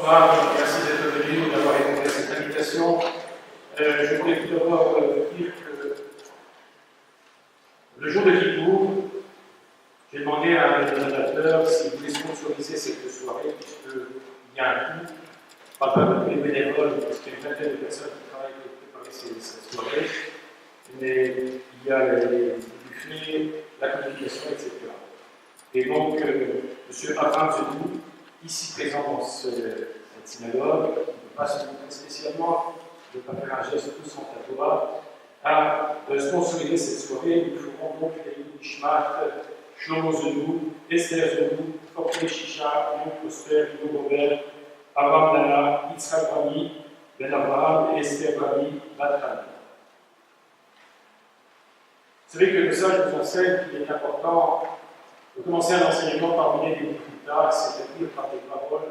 Bonsoir, merci d'être venu, d'avoir répondu à cette invitation. Je voulais tout d'abord dire que le jour de Kippour, j'ai demandé à un animateur s'il voulait sponsoriser cette soirée, puisqu'il y a un coût, pas de tous les bénévoles, parce qu'il y a une vingtaine de personnes qui travaillent pour préparer cette soirée, mais il y a les buffets, la communication, etc. Et donc, M. Abraham Zedou, ici présent dans cette synagogue, qui ne peut pas se montrer spécialement, ne peut pas faire un geste ostentatoire, a sponsorisé cette soirée. Nous ferons donc les Nishmat, Shlomo Zedou, Esther Zedou, Fortuné Chicha, Yon Koster, Yon Robert, Abraham Dana, Yitzhak Rami, Ben Abraham et Esther Rami, Bat Rami. Vous savez que le sage nous enseigne qu'il est important de commencer un enseignement par mener des difficultés, c'est-à-dire par des paroles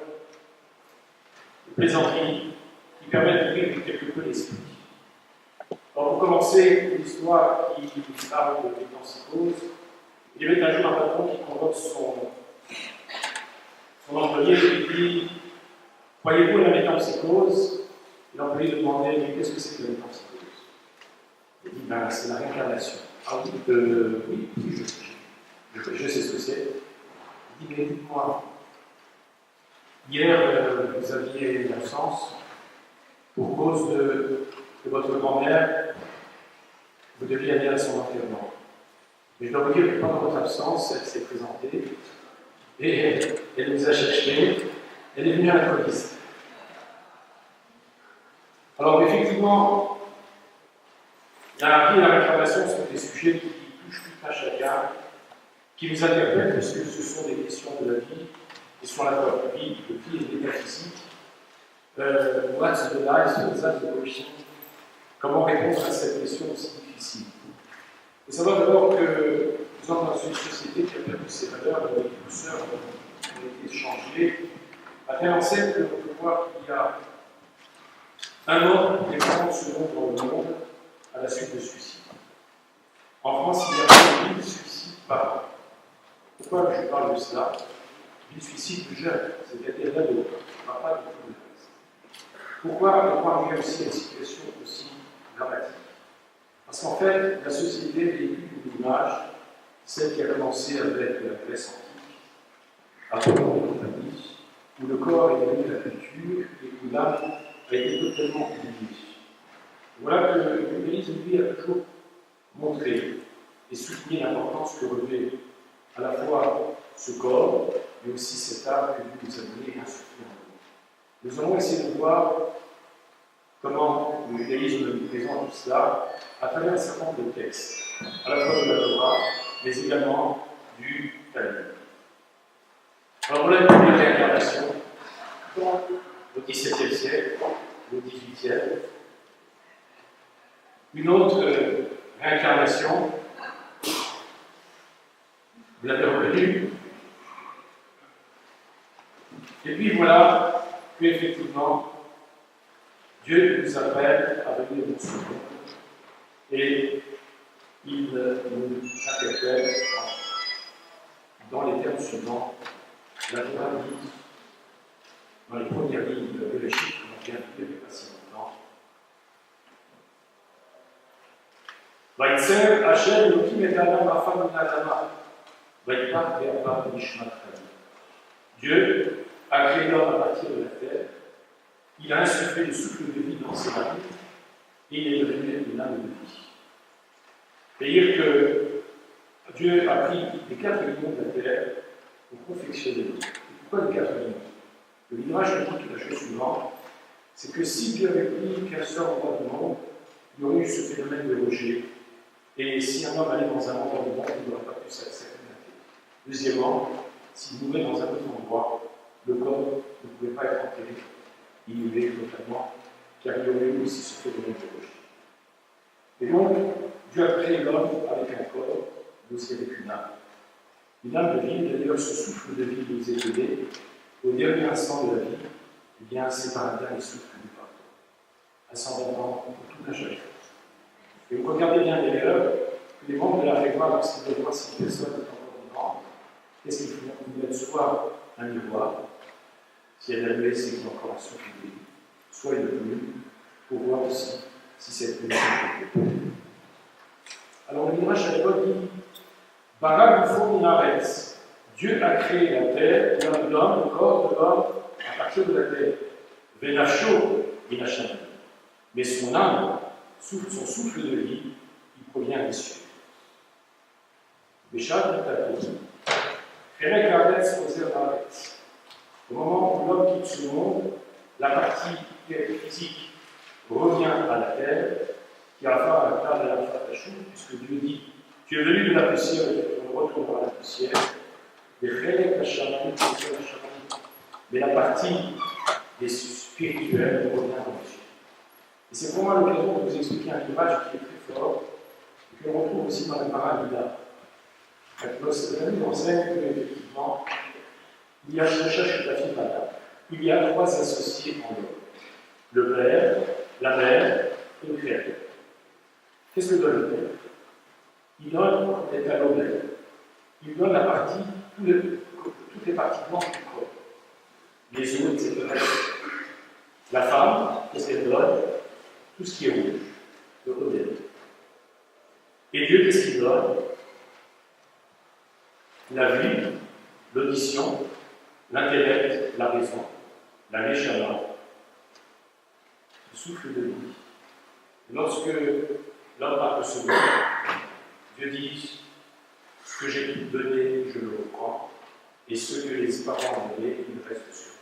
de plaisanterie qui permettent d'ouvrir quelque peu l'esprit. Alors, pour commencer, l'histoire qui parle de métempsycose, il y avait un jour un patron qui convoque son employé et lui dit: croyez-vous à la métempsycose? Et l'employé demandait: mais qu'est-ce que c'est que la métempsycose? Il dit: ben, c'est la réincarnation. Ah oui, oui, je sais ce que c'est. Il dit: mais dites-moi, hier vous aviez une absence pour cause de votre grand-mère, vous deviez aller à son enterrement. Mais je dois vous dire que pendant votre absence, elle s'est présentée et elle nous a cherché, elle est venue à l'improviste. Alors effectivement, la vie et la réclamation sont des sujets qui touchent tout un chacun, qui nous interpellent parce que ce sont des questions de la vie, qui sont à la fois de vie et métaphysique. What's the life, that's the question. Comment répondre à cette question aussi difficile? Il faut savoir d'abord que nous sommes dans une société qui a perdu ses valeurs, les douceurs ont été changées, à telle enseigne que l'on peut voir qu'il y a un mort et 40 secondes dans le monde à la suite de suicide. En France, il y a 1000 suicides par an. Pourquoi je parle de cela? 1000 suicides de jeunes, c'est-à-dire d'adultes, on ne parle pas de tout le reste. Pourquoi on arrive aussi à une situation aussi dramatique? Parce qu'en fait, la société véhicule une image, celle qui a commencé avec la Grèce antique, Apollon et compagnie, où le corps est devenu la culture et où l'âme a été totalement oubliée. Voilà que le judaïsme, lui, a toujours montré et soutenu l'importance que revêt à la fois ce corps, mais aussi cette âme que Dieu nous a donnée et insufflée en nous. Nous allons essayer de voir comment le judaïsme nous présente tout cela à travers un certain nombre de textes, à la fois de la Torah, mais également du Talmud. Alors voilà une première réincarnation au XVIIe siècle, au XVIIIe. Une autre réincarnation, vous l'avez reconnue. Et puis voilà qu'effectivement, Dieu nous appelle à venir dans ce monde et il nous interpelle dans les termes suivants. La Torah dit, dans les premières lignes de Bereshit, qu'on vient de lire il n'y a pas si longtemps, Vaïtser, Hachem, Elohim et Adam, Afam, Nadama, Vaïpar, Verba, Nishmat, Dieu a créé l'homme à partir de la terre. Il a insufflé le souffle de vie dans ses mains et il est devenu une âme de vie. C'est-à-dire que Dieu a pris les 4 millions de la terre pour confectionner l'homme. Pourquoi les 4 millions? Le Midrash nous dit la chose suivante, c'est que si Dieu avait pris qu'un seul endroit du monde, il y aurait eu ce phénomène de rejet. Et si un homme allait dans un endroit du monde, il n'aurait pas pu s'acclimater. Deuxièmement, s'il mourait dans un autre endroit, le corps ne pouvait pas être enterré. Il mourrait totalement, car il y aurait eu aussi ce phénomène de rejet. Et donc, Dieu a créé l'homme avec un corps, mais aussi avec une âme. Une âme de vie, d'ailleurs, ce souffle de vie nous est donné au dernier instant de la vie, eh bien, c'est par un dernier souffle du pardon. À 120 ans pour tout un chacun. Et vous regardez bien d'ailleurs que les membres de la Réva, lorsqu'ils veulent voir si une personne est encore vivante, qu'est-ce qu'ils font? Ils mettent soit un miroir, Si elle a levé, c'est qu'il y a encore un souffle de vie. Soit une plume, pour voir aussi si cette plume est pleine. Alors le Midrash à l'époque dit Bara Gufo Minaretz. Dieu a créé la terre, l'homme, le corps de l'homme, à partir de la terre. Venafsho Minasham. Mais son âme, son souffle de vie, il provient des cieux. Béchad Mitato. Ferek Aretz Ozer Aretz. Au moment où l'homme quitte ce monde, la partie physique revient à la terre, qui a affaire à la terre de la Fatachou, puisque Dieu dit tu es venu de la poussière et tu retourneras à la poussière. Mais la partie des spirituels revient dans les cieux. Et c'est pour moi l'occasion de vous expliquer un image qui est très fort et que l'on retrouve aussi dans la Paramida. C'est la mise en scène que, effectivement, il y a il y a trois associés en l'homme le Père, la Mère et le Créateur. Qu'est-ce que donne le Père? Il donne l'état global. Il donne la partie, toutes les parties blanches du corps, les os, etc. La femme, qu'est-ce qu'elle donne? Tout ce qui est rouge, le odeur. Et Dieu, qu'est-ce qu'il donne? La vue, l'audition, l'intellect, la raison, la neshama, le souffle de vie. Lorsque l'homme a reçu, Dieu dit ce que j'ai pu donner, je le reprends, et ce que les parents ont donné, il reste sur.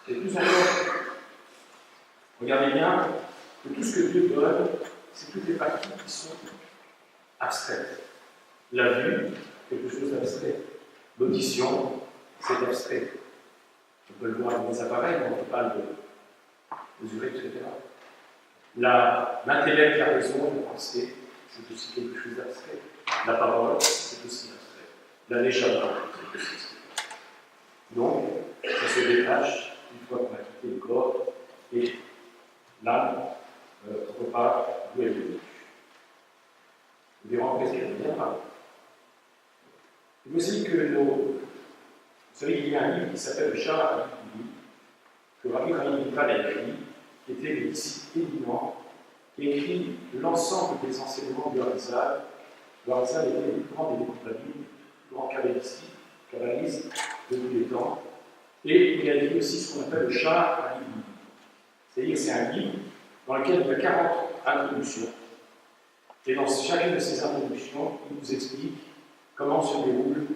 Et plus encore, regardez bien que tout ce que Dieu donne, c'est toutes les parties qui sont abstraites. La vue, quelque chose d'abstrait. L'audition, c'est abstrait. On peut le voir avec des appareils, quand on parle de mesurer, etc. L'intellect, la raison, la pensée, c'est aussi quelque chose d'abstrait. La parole, c'est aussi abstrait. La neshama, c'est aussi abstrait. Donc, ça se détache une fois qu'on a quitté le corps et l'âme repart d'où elle est venue. Vous verrez après ce qu'elle reviendra. Vous savez vous savez qu'il y a un livre qui s'appelle le Shara Rabbi, que Rabbi Chaim Vital a écrit, qui était le disciple éminent, qui a écrit l'ensemble des enseignements du Harizal. Le Harizal était le plus grand des Rabbi, le plus grand kabbaliste de tous les temps, et il a écrit aussi ce qu'on appelle le Shara Rabbi. C'est-à-dire que c'est un livre dans lequel il y a 40 introductions. Et dans chacune de ces introductions, il nous explique comment se déroule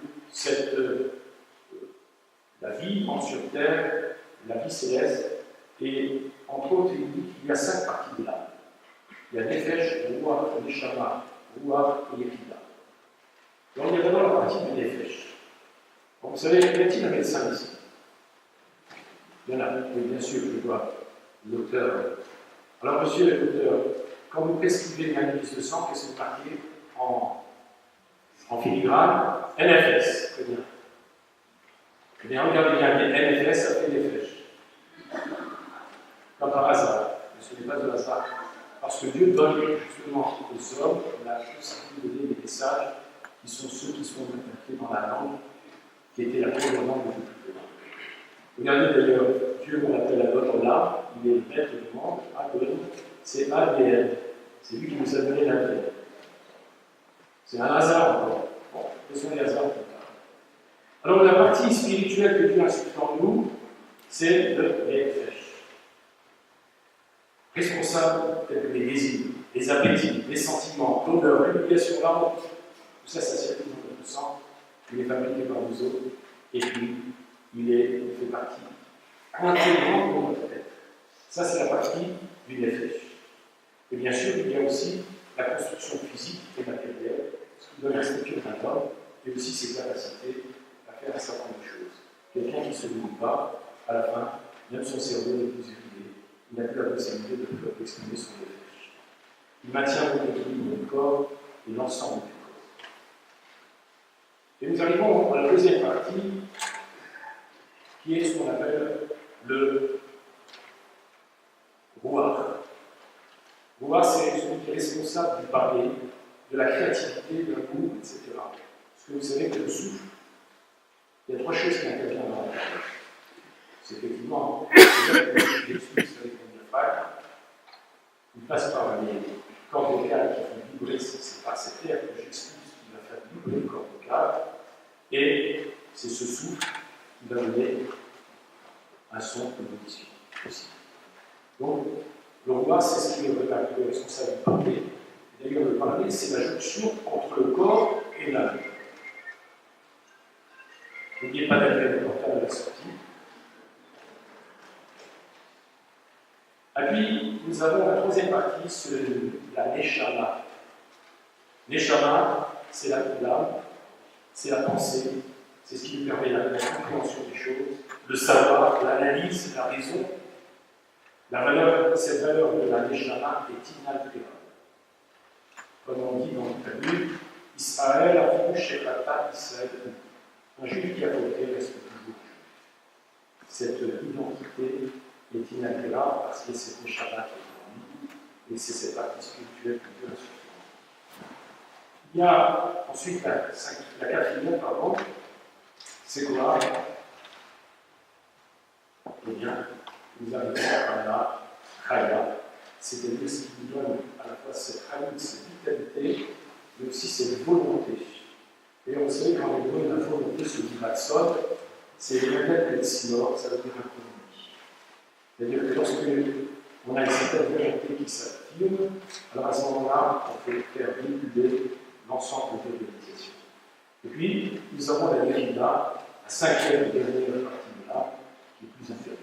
la vie sur terre, la vie céleste, et entre autres, il dit qu'il y a 5 parties de l'âme. Il y a Nefesh, Ruach, Neshama, Ruach et Yechidah. Donc il y a d'abord la partie du Nefesh. Bon, vous savez, y a-t-il un médecin ici? Il y en a, oui, bien sûr, je vois le docteur. Alors, monsieur le docteur, quand vous prescrivez une analyse de sang, qu'est-ce que vous marquez en filigrane? NFS, très bien. Eh bien, regardez bien, NFS, ça fait des flèches. Comme par hasard, mais ce n'est pas de hasard. Parce que Dieu donne justement aux hommes la possibilité de donner des messages qui sont ceux qui sont marqués dans la langue, qui était la première langue de tout le monde. Regardez d'ailleurs, Dieu, on l'appelle Adon là, il est le maître du monde, Adon, c'est ADN. C'est lui qui nous a donné la vie. C'est un hasard encore. Bon, ce sont les hasards plus tard. Alors la partie spirituelle que Dieu insuffle en nous, c'est le Nefesh. Responsable peut-être des désirs, des appétits, des sentiments, l'odeur, l'éducation, l'amour. Tout ça, ça circule dans notre sang, il est fabriqué par nous autres, et puis il fait partie intégrante de notre tête. Ça, c'est la partie du Nefesh. Et bien sûr, il y a aussi la construction physique et matérielle, ce qui donne la structure d'un homme, et aussi ses capacités à faire un certain nombre de choses. Quelqu'un qui ne se nourrit pas, à la fin, même son cerveau n'est plus équilibré, il n'a plus la possibilité d'exprimer son Nefesh. Il maintient l'équilibre du corps et l'ensemble du corps. Et nous arrivons à la deuxième partie, qui est ce qu'on appelle le Ruach. Ruach, c'est celui qui est responsable du parler, de la créativité, de l'amour, etc. Parce que vous savez que le souffle, il y a 3 choses qui interviennent dans la parole. C'est effectivement, j'explique avec mon diaphragme, il passe par les cordes vocales qui font vibrer, c'est par cet air que j'expulse qui va faire vibrer les cordes vocales, et c'est ce souffle qui va donner un son de audition aussi. Donc, le roi, c'est ce qui est le responsable du parler. D'ailleurs, le parler, c'est la jonction entre le corps et l'âme. N'oubliez pas d'allumer le portable à la sortie. Et puis, nous avons la troisième partie, c'est la neshama. Neshama, c'est l'âme, c'est la pensée, c'est ce qui nous permet la compréhension des choses, le savoir, l'analyse, la raison. Cette valeur de la neshama est inaltérable. Comme on dit dans le Talmud, Israël a Shekata Israël. Un juif qui a voté reste toujours. Cette identité est inaltérable parce que c'est le Shabbat qui est en nous et c'est cette partie spirituelle que Dieu a sur. Il y a ensuite la quatrième, c'est quoi? Eh bien, nous arrivons à la Chaya, c'est-à-dire ce qui nous donne à la fois cette Chayut, cette vitalité, mais aussi cette volonté. Et on sait qu'en hébreu, la volonté se dit Ratson, c'est le même que le Sinor, ça veut dire inconnu. C'est-à-dire que lorsque on a une certaine volonté qui s'affirme, alors à ce moment-là, on peut faire véhiculer l'ensemble de l'organisation. Et puis, nous avons la Yerida, la cinquième et dernière partie de l'âme, qui est plus inférieure.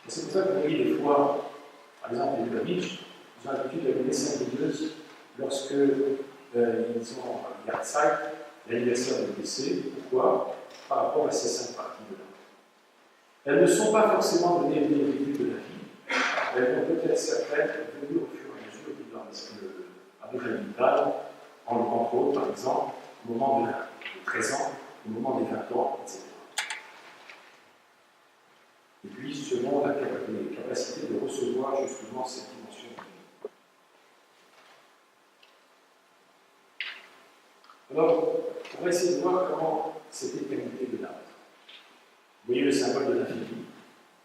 C'est pour ça que vous voyez des fois, par exemple, les Lubavitch, ils ont l'habitude de donner cinq veilleuses lorsque ils ont un Yartzeit, l'anniversaire de décès. Pourquoi? Par rapport à ces cinq parties de l'âme. Elles ne sont pas forcément données dès le début de la vie. Elles vont peut-être certaines venir au fur et à mesure du temps. Avec la vitale, entre autres, par exemple, au moment de 13 ans, au moment des 20 ans, etc. Et puis, selon la capacité de recevoir justement cette dimension de vie. Alors, on va essayer de voir comment cette éternité de l'âme. Vous voyez le symbole de l'infini.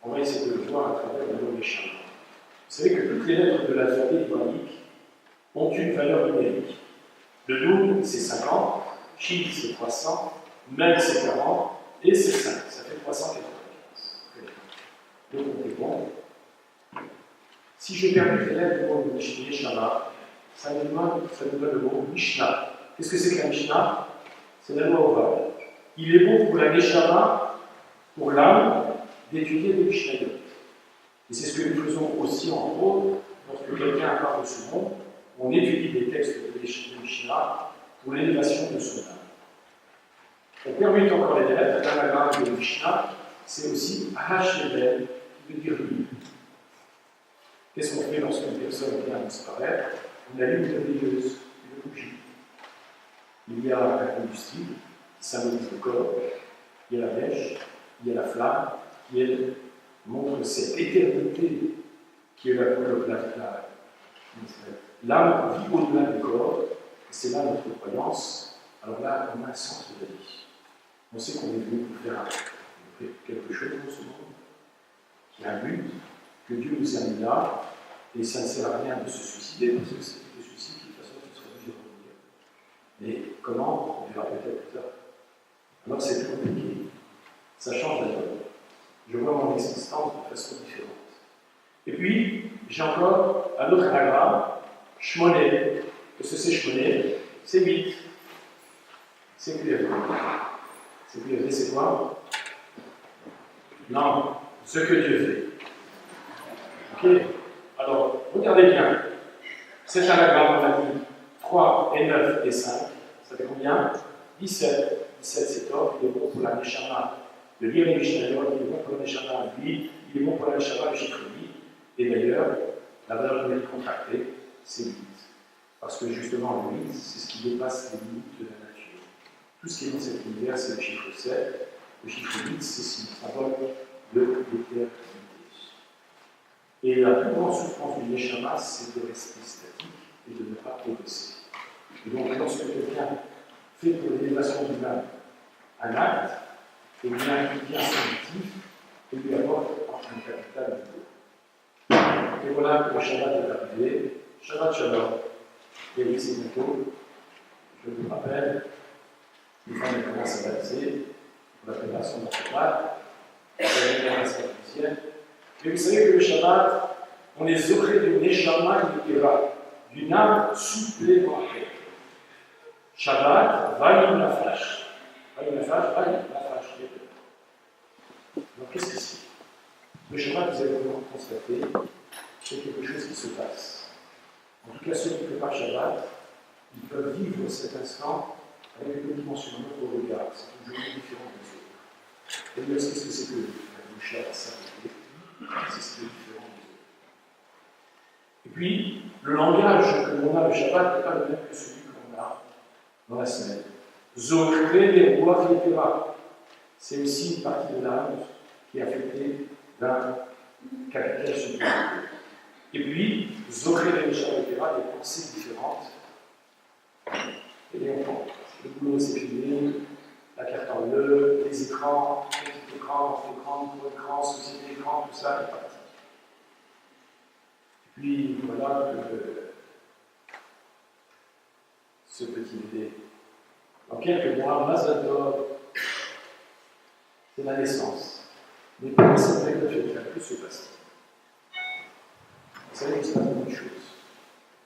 On va essayer de le voir à travers le nom des Shama. Vous savez que toutes les lettres de l'alphabet hébraïque ont une valeur numérique. Le Nun, c'est 50, Shin, c'est 300, Mem, c'est 40, et c'est 5. Ça fait 395. Donc, on est bon. Si je permets les lettres du mot Mishneh Shama, ça nous donne le mot Mishnah. Qu'est-ce que c'est que la Mishnah? C'est la loi ovale. Il est bon pour la Neshama, pour l'âme, d'étudier les Mishnayot. Et c'est ce que nous faisons aussi, entre autres, lorsque quelqu'un parle de ce monde, on étudie des textes de Mishnah pour l'élévation de son âme. On permet encore les lettres, l'anagramme de Mishnah, c'est aussi Hashebel, qui veut dire lui. Qu'est-ce qu'on fait lorsqu'une personne vient disparaître? On allume une veilleuse, une bougie. Il y a un combustible qui symbolise le corps, il y a la mèche, il y a la flamme, qui elle montre cette éternité qui est l'âme vit au-delà du corps, et c'est là notre croyance. Alors là, on a un sens de la vie. On sait qu'on est venu pour faire quelque chose dans ce monde, qui a un but, que Dieu nous a mis là, et ça ne sert à rien de se suicider, parce que c'est le suicide qui, de toute façon, qui serait obligé de revenir. Mais comment? On verra peut-être plus tard. Alors c'est plus compliqué. Ça change la donne. Je vois mon existence de façon différente. Et puis, j'ai encore un autre anagramme, Shmoné. Qu'est-ce que c'est Shmoné? C'est 8. C'est QFD. C'est QFD, c'est quoi? Non, ce que Dieu fait. Ok? Alors, regardez bien. Cet anagramme, on a dit 3 et 9 et 5. Ça fait combien? 17. 17, c'est top. Il est bon pour la Neshama de lire les Mishnayot, il est bon pour la Neshama de 8, il est bon pour la Neshama de chiffre 8. Et d'ailleurs, la valeur numérique contractée, c'est 8. Parce que justement, le 8, c'est ce qui dépasse les limites de la nature. Tout ce qui est dans cet univers, c'est le chiffre 7. Le chiffre 8, c'est ce symbole de l'éternité. Et la plus grande souffrance du Neshama, c'est de rester statique et de ne pas progresser. Et donc, lorsque quelqu'un fait pour l'élévation de l'âme un acte, et bien, il devient instinctif, et lui apporte un capital nouveau. Et voilà que le Shabbat est arrivé. Shabbat Shalom. Et oui, c'est bientôt. Je vous rappelle, les femmes commencent à baptiser pour la préparation de la Shabbat. Mais vous savez que le Shabbat, on est auprès d'une Neshama d'une âme supplémentaire. Shabbat, Vayim Nafash. Vayim Nafash. Donc qu'est-ce que c'est? Le Shabbat, vous allez vraiment constater, c'est quelque chose qui se passe. En tout cas, ceux qui préparent Shabbat, ils peuvent vivre cet instant avec une dimension de notre regard. C'est une journée différente des autres. Et bien, qu'est-ce que c'est que le Shabbat? C'est ce qui est différent des autres. Et puis, le langage que l'on a le Shabbat n'est pas le même que celui qu'on a dans la semaine. Zokré des rois Vietera. C'est aussi une partie de l'âme qui est affectée d'un capital supplémentaire. Et puis, Zokré des Vietera, des pensées différentes. Et bien, le boulot c'est fini, la carte en bleu, les écrans, petit écran, grand écran, gros écran, société écran, tout ça est parti. Et puis voilà ce petit bébé. Dans quelques mois, Mazal Tov, c'est la naissance. Mais pendant cette période de fête, que se passe-t-il? Vous savez qu'il se passe beaucoup de choses.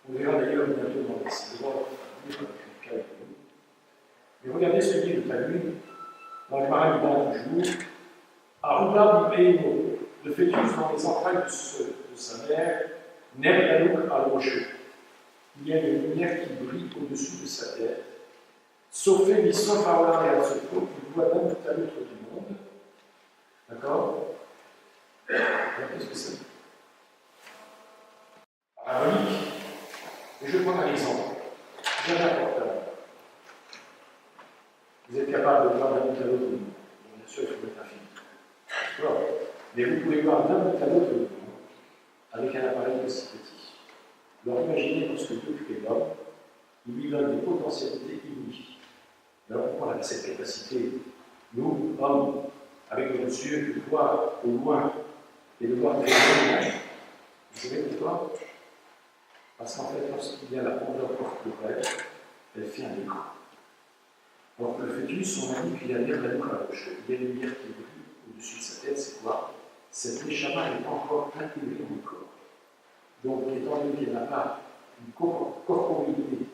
On verra d'ailleurs bientôt dans les histoires. Mais regardez ce que dit le Talmud dans le Maramida toujours. Aruba Bibeino, le fœtus dans les entrailles de sa mère, Nergalouk al-Rocheux. Il y a une lumière qui brille au-dessus de sa tête. Sofé Missof Aolam et Atsofo, qui voit d'un bout à l'autre du monde. D'accord? Alors qu'est-ce que c'est? Parabolique. Et je prends un exemple. Jamais important. Vous êtes capable de voir d'un bout à l'autre du monde. Bien sûr, il faut mettre un film. D'accord? Mais vous pouvez voir d'un bout à l'autre du monde avec un appareil aussi petit. Alors imaginez lorsque Dieu crée l'homme, il lui donne des potentialités inouïes. Alors pourquoi on a cette capacité, nous, hommes, avec nos yeux, de voir au loin et de voir très loin? Vous savez pourquoi? Parce qu'en fait, lorsqu'il y a la profondeur corporelle, elle fait un écran. Donc le fœtus, on a dit qu'il y a l'air de la roche. Il y a une lumière qui brille au-dessus de sa tête, c'est quoi? Cette Neshama n'est pas encore intégrée dans le corps. Donc, étant donné qu'elle n'a pas une corporalité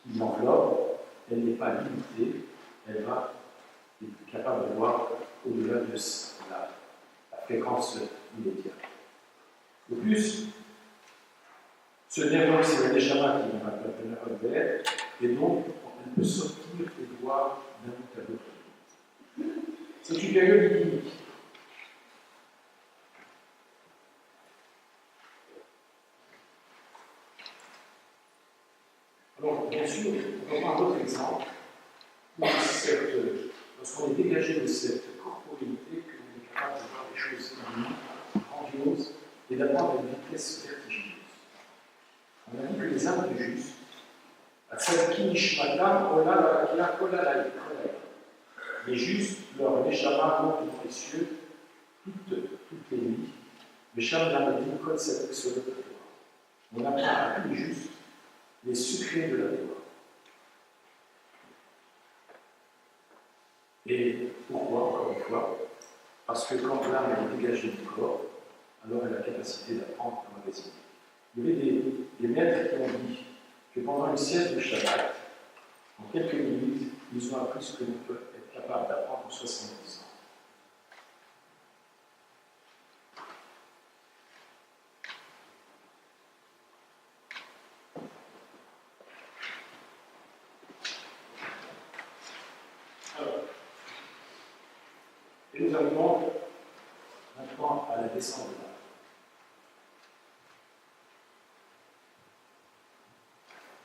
qui l'enveloppe, elle n'est pas limitée, elle va être capable de voir au-delà de la fréquence immédiate. De plus, ce dialogue, c'est la Neshama qui va la vert, et donc elle peut sortir et voir d'un bout à l'autre. C'est une période unique. Alors, bien sûr, on va prendre un autre exemple. Lorsqu'on est dégagé de cette corporalité, qu'on est capable de voir des choses grandioses et d'avoir une vitesse vertigineuse. On a dit que les âmes du juste, les justes, leur Neshama monte dans les cieux toutes les nuits. Mais Shem Namadim code cette sur le Torah. On apprend à tous les justes les secrets de la Torah. Et pourquoi, encore une fois? Parce que quand l'âme est dégagée du corps, alors elle a la capacité d'apprendre à magasiner. Il y avait des maîtres qui ont dit que pendant une sieste de Shabbat, en quelques minutes, ils ont appris ce que l'on peut être capable d'apprendre en 70 ans. Alors, et nous arrivons maintenant à la descente de l'âme.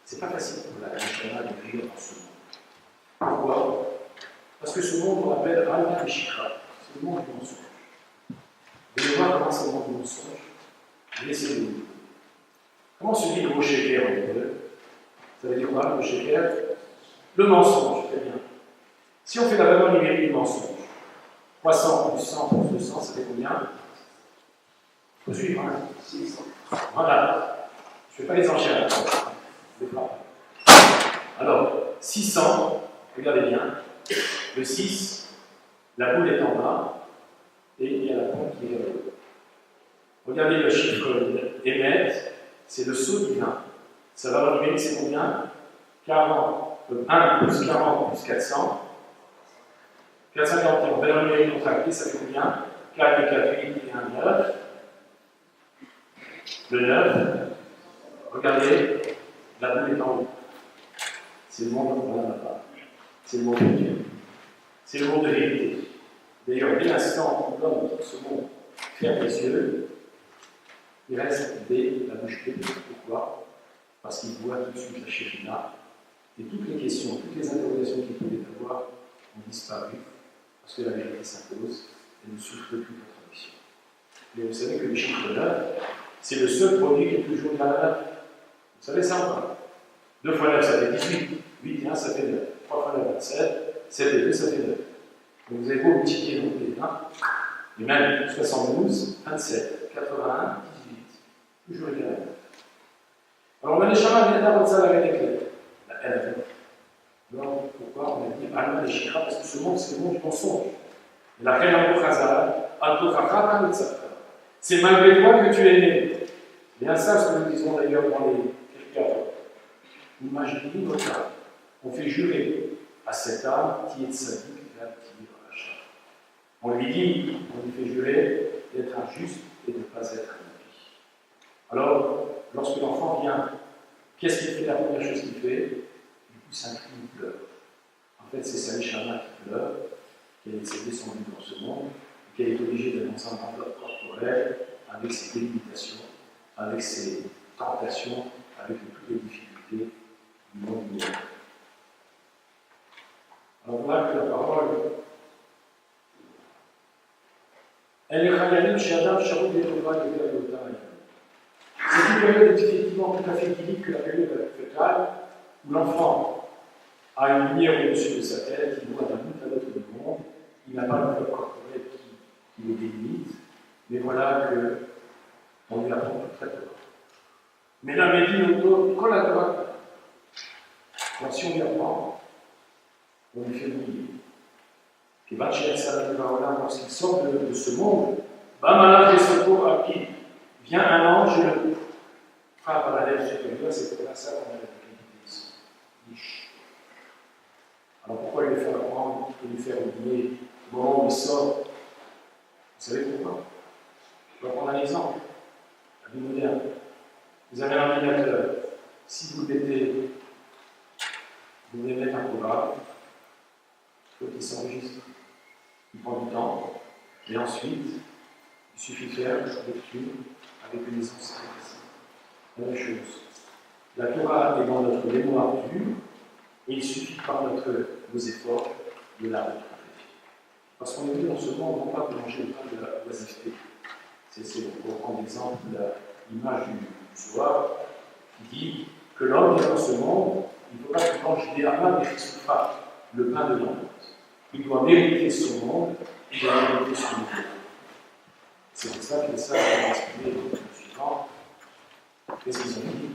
C'est pas facile pour la Neshama de vivre dans ce monde. Pourquoi? Parce que ce monde, on l'appelle Alma et Shikra. C'est le monde du mensonge. Vous allez voir comment c'est le monde du mensonge. Laissez-le. Comment se dit le mot sheker en hébreu? Ça veut dire quoi, le sheker? Le mensonge, très bien. Si on fait la valeur numérique du mensonge, 300 plus 100 plus 200, ça fait combien? Il faut suivre, hein? 600. Voilà. Je ne fais pas les enchères. Alors, 600, regardez bien, le 6, la boule est en bas, et il y a la pompe qui est vers le haut. Regardez le chiffre émettre, c'est le saut divin. Ça va numérique, c'est combien? 1 plus 40 plus 400. 441, valeur numérique contractée, ça fait combien? 4 et 4, 8 et 1, 9. Le 9, regardez, la boule est en haut. C'est le monde là-bas. C'est le monde de Dieu. C'est le monde de vérité. D'ailleurs, dès l'instant où l'homme quitte ce monde, ferme les yeux, il reste la bouche pleine. Pourquoi? Parce qu'il voit tout de suite la Shekhinah. Et toutes les questions, toutes les interrogations qu'il pouvait avoir ont disparu. Parce que la vérité s'impose et ne souffre plus de contradiction. Mais vous savez que le chiffre 9, c'est le seul produit qui est toujours de la 9. Vous savez ça ou pas? 2 fois 9, ça fait 18. 8 et 1, ça fait 9. 3 fois 9, 27. 7 et 2, ça fait 9. Donc vous avez beau multiplier donc les 1, et même 72, 27, 81, 18. Toujours égal. Alors on a les chamans, mais là, ça va avec la haine. Alors pourquoi on a dit Alma les Shikha? Parce que ce monde, c'est le monde du mensonge. La Khayamu Khazal, Al-Tokhakha, Al-Tzakha. C'est malgré toi que tu es né. C'est bien ça ce que nous disons d'ailleurs dans les Kirkar. Imaginez notre âme. On fait jurer à cette âme qui est sadique, on lui dit, on lui fait jurer d'être injuste et de ne pas être impie. Alors, lorsque l'enfant vient, qu'est-ce qu'il fait? La première chose qu'il fait, il pousse un cri, il pleure. En fait, c'est sa Neshama qui pleure, qu'elle est descendue dans ce monde, et qu'elle est obligée d'être dans un enveloppe corporelle, avec ses délimitations, avec ses tentations, avec toutes les difficultés du monde du monde. Alors voilà que la parole, elle est Khayalin Shadam Sharou Yetoba de Gagota. C'est une période effectivement tout à fait idyllique que la période fœtale, où l'enfant a une lumière au-dessus de sa tête, il voit d'un bout à l'autre du monde, il n'a pas le corps corporel qui le délimite, mais voilà qu'on lui apprend tout très tôt. Mais la médine quand la droite, donc si on lui apprend, on lui fait oublier. Et lorsqu'il sort de ce monde, vient un ange et le frappe à la lèvre supérieure, c'est pour ça qu'on a la divinité ici. Alors pourquoi il lui fait apprendre et lui faire oublier au moment où il sort? Vous savez pourquoi? Je vais prendre un exemple, la vie moderne. Vous avez un ordinateur, si vous mettez, vous voulez mettre un programme, il faut qu'il s'enregistre. Il prend du temps, et ensuite, il suffit de faire une lecture avec une essence très précise. La même chose. La Torah est dans notre mémoire dure, et il suffit par nos efforts de la retrouver. Parce qu'on est venu dans ce monde non pas pour manger le pain de la oisiveté. C'est pour prendre l'exemple de l'image du Zohar, qui dit que l'homme est dans ce monde, il ne faut pas qu'il mange des amas des Christopha, le pain de l'homme. Il doit mériter son monde, il doit mériter son monde. C'est pour ça que les sages ont exprimé le suivant. Qu'est-ce qu'ils ont dit?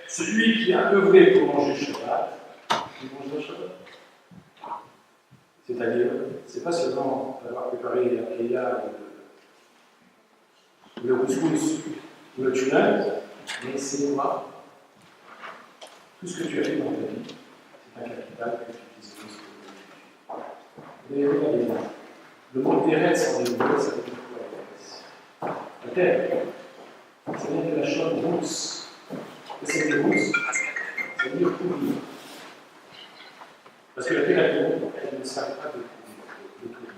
Celui qui a œuvré pour manger Shabbat, il mange le Shabbat. C'est-à-dire, c'est pas seulement d'avoir préparé la prière, le couscous ou le tunnel, mais c'est quoi? Tout ce que tu as fait dans ta vie, c'est un capital que tu utilises pour ce que tu fais. Regardez, le mot Eretz en hébreu, ça veut dire quoi? La terre. Ça vient de la chose rousse. Qu'est-ce que ça veut dire rousse? Ça veut dire courir. Parce que la terre, elle ne s'arrête pas de courir.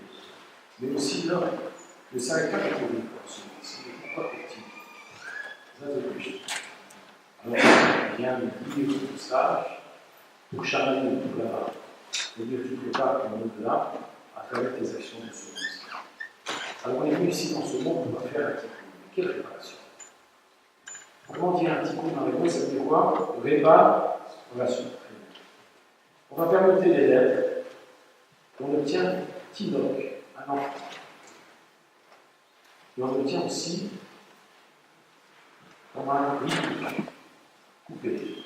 Mais aussi l'homme ne s'arrête pas de courir pour son métier. Pourquoi pour-il? Ça, c'est le péché. Alors, il vient de dire tout sage pour chamailler tout là-bas. C'est-à-dire que tu prépares ton monde-là à travers tes actions de ce monde. Alors, on est venu ici dans ce monde pour faire un tikkun. Quelle réparation? Comment dire un tikkun dans les mots? Ça veut dire quoi? Répa, relation. On va faire noter les lettres. On obtient Tinoc, un enfant. Et on obtient aussi comme un rythme coupé.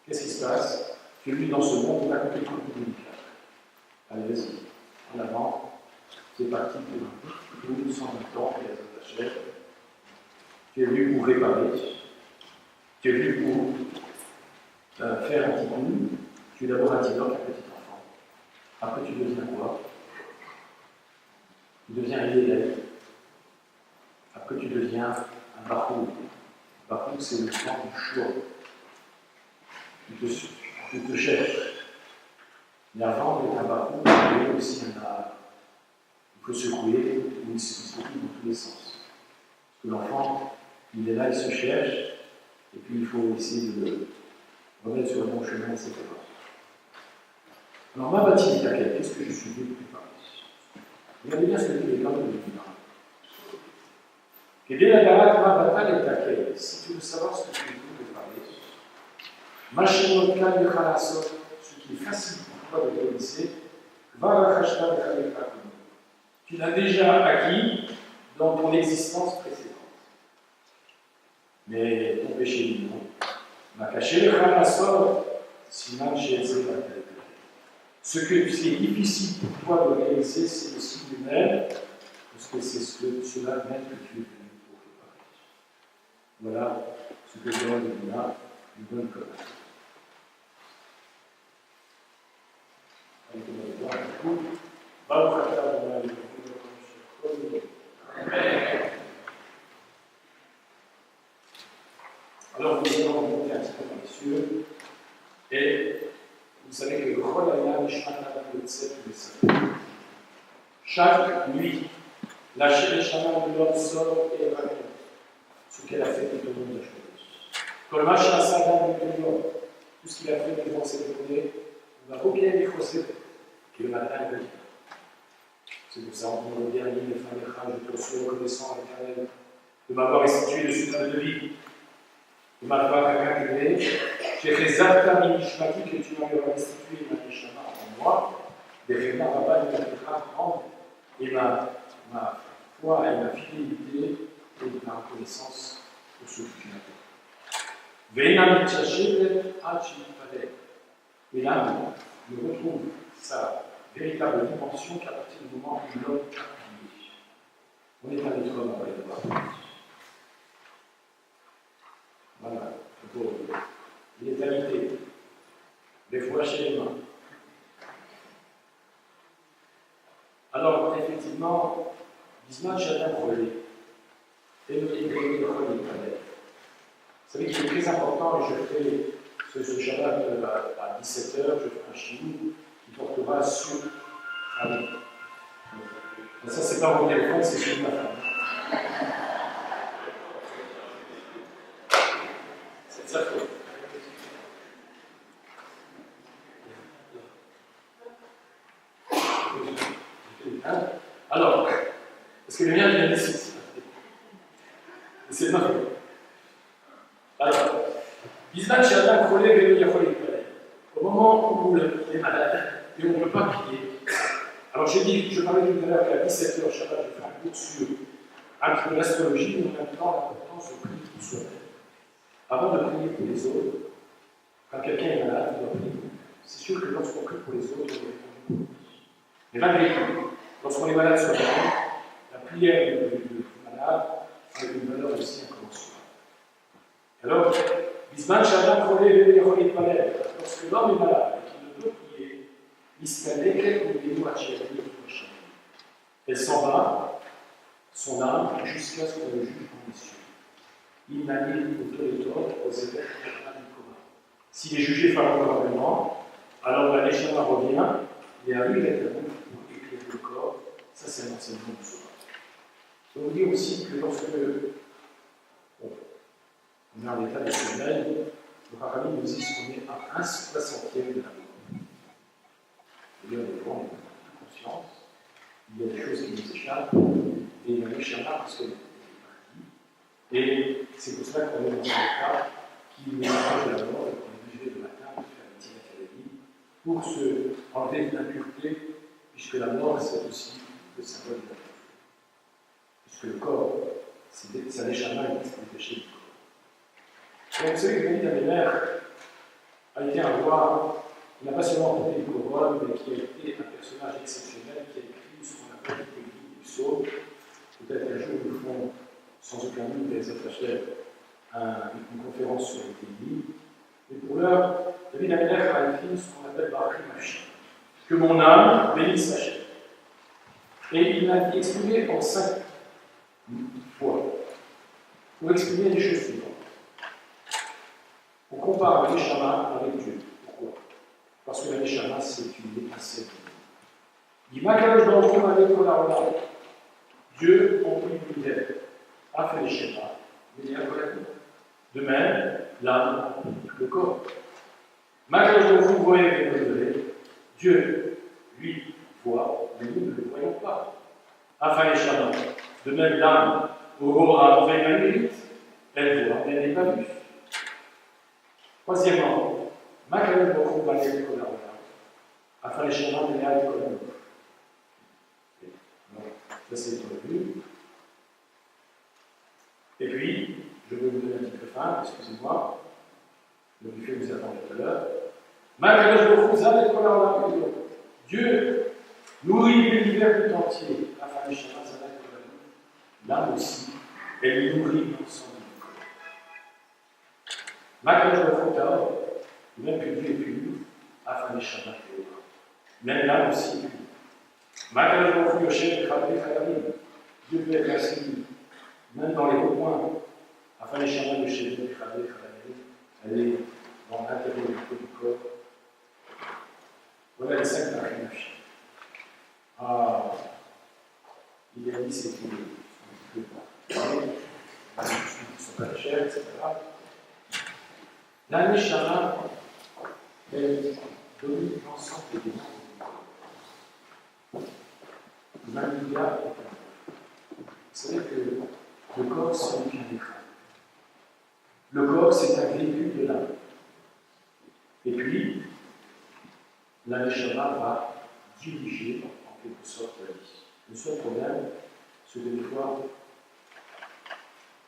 Qu'est-ce qui se passe? Tu es venu dans ce monde, on a coupé tout le monde. Allez, vas-y, en avant. C'est parti pour 1220 ans, et la chaîne. Tu es venu pour réparer. Tu es venu pour faire un petit coup. Tu es d'abord un Tinoc, un petit enfant. Après, tu deviens quoi? Tu deviens un élève. Après, tu deviens un barou. Barou, c'est le temps du choix. Tu te cherches. Mais avant d'être un barou, il y a aussi un art. Il faut secouer, ou il se secoue dans tous les sens. Parce que l'enfant, il est là, il se cherche, et puis il faut essayer de le remettre sur le bon chemin, etc. Alors, ma bâtie laquelle? Qu'est-ce que je suis venu préparer? Regardez bien ce que dit les grands de l'État. Et dès la garate, ma bataille est laquelle? Si tu veux savoir ce que tu es venu préparer, Machinotka de Khalasot, ce qui est facile pour toi de réaliser, va racheta de Khalekha. Tu l'as déjà acquis dans ton existence précédente. Mais ton péché dit non. Ma caché le Khalasot, sinon j'ai essayé la tête. Ce qui est difficile pour toi de réaliser, c'est le signe lui-même, parce que c'est cela même que tu es venu pour préparer. Voilà ce que donne là une bonne commande. Alors, nous allons remonter un petit peu dans les cieux, et vous savez que le Cholayam Shana le Tset le Safé. Chaque nuit, la Shana de l'homme sort et raconte ce qu'elle a fait tout au long de la journée. Comme Macha Sadan de l'homme, tout ce qu'il a fait durant cette journée, on va aucun des Chosé, qui le matin il dit. C'est pour ça qu'on le dernier, les fins des crânes, je te suis reconnaissant à l'Éternel de m'avoir restitué le souffle de vie, de m'avoir intégré. J'ai fait Zarta Minishmati que tu m'avais restitué ma Nishama en moi, des Réma Rabba et ma grande, et ma foi et ma fidélité et ma reconnaissance pour ce que tu m'as fait. Veina Michachel Hachipade. Et là, on retrouve sa véritable dimension qu'à partir du moment où l'homme a prié. On est un être homme après le voilà, pour l'éternité, les fois chez les mains. Alors, effectivement, Bisman Chadam relais, et le relais. Vous savez qu'il est très important, et je fais ce Shabbat à 17h, je fais un chimou qui portera sur Ali. Ça, c'est pas mon téléphone, c'est sur ma femme. C'est sa faute. Hein? Alors, parce que le mien vient d'ici. C'est ma faute. Alors, Bisman Shadam Kholé Vélo Yacholé. Au moment où il est malade et on ne peut pas prier. Alors j'ai dit, je parlais tout à l'heure qu'à 17h, Shabbat, je fais un cours sur un peu l'astrologie, mais en même temps l'importance de prier pour soi-même. Avant de prier pour les autres, quand quelqu'un est malade, on doit prier pour lui. C'est sûr que lorsqu'on prie pour les autres, on doit prier pour lui. Mais malgré tout, lorsqu'on est malade soi-même, la prière du malade a une valeur aussi incommensurable. Alors, Bisman Shadam Kholé Vélo Yacholé Palel, lorsque l'homme est malade et qu'il ne peut prier, elle s'en va, son âme, jusqu'à ce qu'on le juge dans les cieux. Il n'a ni autorité aux évêques du commun. S'il est jugé favorablement, alors la Neshama revient, et à lui d'être pour éclairer le corps. Ça, c'est un enseignement du Zohar. Je veux vous dire aussi que lorsque on est en état de sommeil, le Parami nous dit qu'on est à 1/60 de la mort. D'ailleurs, des fois, on n'a pas conscience, il y a des choses qui nous échappent, et il y a des Neshama parce qu'elle est partie. Et c'est pour cela qu'on est dans un état qui nous approche de la mort et qu'on est obligé le matin de faire une petite académie pour se enlever l'impureté, puisque la mort, c'est aussi le symbole de la vie. Puisque le corps, ça l'échamal des péchés du corps. Donc, vous savez que David Abimelech a été un roi, il n'a pas seulement porté une couronne, mais qui a été un personnage exceptionnel, qui a écrit ce qu'on appelle les psaumes. Peut-être qu'un jour, nous ferons sans aucun doute des attachés une conférence sur les pays. Mais pour l'heure, David Abimelech a écrit ce qu'on appelle Baruch Machi, que mon âme bénisse sa chair. Et il l'a exprimé en 5 fois, pour exprimer les choses suivantes. On compare la Neshama avec Dieu. Pourquoi? Parce que la Neshama, c'est une étincelle. Il dit Makadosh Baruch Hu avec Kolarona. Dieu, en l'univers, a fait les schémas, mais il y a de même, l'âme, le corps. Makadosh Baruch Hu voit avec les Dieu, lui, voit, mais nous ne le voyons pas. Afin les schémas. De même, l'âme, aura envahi la mérite. Elle voit, mais elle n'est pas vue. Troisièmement, Makadosh Baruch Hu va avec Kolarona. Afin les schémas, mais avec Kolarona. Ça, c'est prévu. Et puis, je vais vous donner un petit peu fin, excusez-moi. Le buffet vous attend tout à l'heure. Makadosh Baruch Hu zavet kol haolam. Dieu nourrit l'univers tout entier. Afin les schémas, zavet kol haolam. L'âme aussi, elle nourrit l'ensemble du corps. Makadosh Baruch Hu taor, même que Dieu est pur, afin les schémas, même l'âme aussi est pure. Makadosh Baruch Hu yoshev b'chavei chayavim. Dieu peut être assis, même dans les hauts points, afin les schémas de chez Dieu b'chavei chayavim, elle est dans l'intérieur du corps. Voilà les 5 Baruch. Ah, il a dit c'est tout. Ils ne sont pas chers, etc. La Neshama, elle domine l'ensemble des gens. Vous savez que le corps, c'est un écran. Le corps, c'est un véhicule de l'âme. Et puis, la Neshama va diriger en quelque sorte la vie. Le seul problème, c'est que des fois,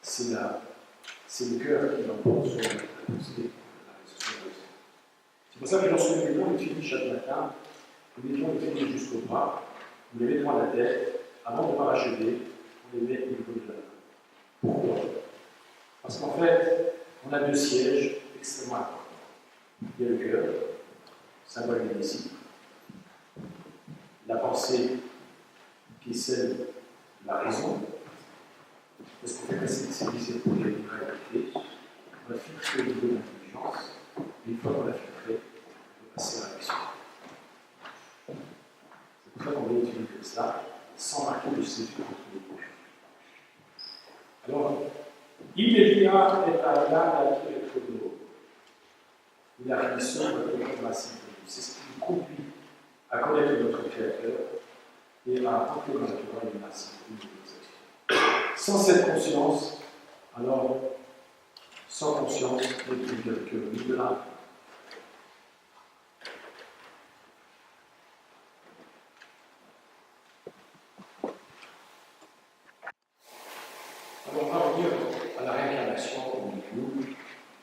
c'est le cœur qui l'emporte sur la pensée. C'est pour ça que lorsque nous mettons les filles chaque matin, nous mettons les filles jusqu'au bras, nous les mettons à la tête, avant de parachever, on les met au niveau de la main. Pourquoi? Parce qu'en fait, on a 2 sièges extrêmement importants. Il y a le cœur, symbole des disciples, la pensée qui est celle de la raison, parce qu'on fait passer ces disciples pour les réalités, on va filtrer le niveau d'intelligence, et une fois qu'on l'a filtré, on peut passer à l'action. C'est pour ça qu'on va étudier comme ça, sans marquer de césure entre les deux. Alors, il devient être à l'âme qui est trop beau. Il a réussi à notre massif. C'est ce qui nous conduit à connaître notre Créateur et à entrer dans la Torah et massif de nos actions. Sans cette conscience, alors, sans conscience, il n'y a que le de l'âme. Alors, on va revenir à la réincarnation de nous,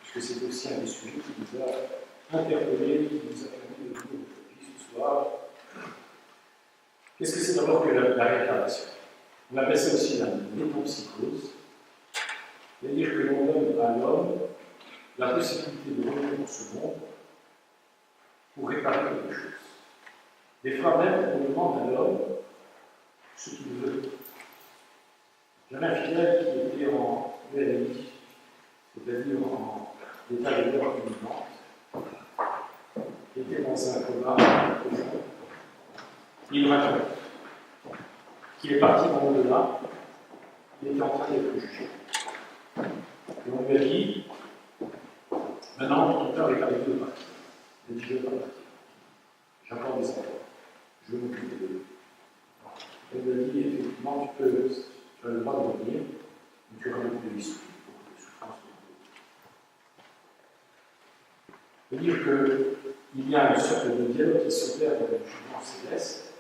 puisque c'est aussi un des sujets qui nous a interpellés, qui nous a permis de nous aujourd'hui ce soir. Qu'est-ce que c'est d'abord que la réincarnation? On appelle ça aussi la métempsychose, c'est-à-dire que l'on donne à l'homme la possibilité de revenir dans ce monde pour réparer quelque chose. Des fois même, on demande à l'homme ce qu'il veut. J'avais un fidèle qui était en ULI, c'est-à-dire en état de mort imminente, qui était dans un coma profond. Il me raconte qu'il est parti dans l'au-delà, il était en train d'être jugé. Et on lui a dit, maintenant, ton père est arrivé de partir. Il a dit, je ne veux pas partir. J'ai encore des enfants. Je veux m'occuper d'eux. Elle lui a dit, effectivement, tu as le droit de revenir, mais tu auras beaucoup de souffrances de souffrance. C'est-à-dire que il y a une sorte de dialogue qui s'opère dans le jugement céleste.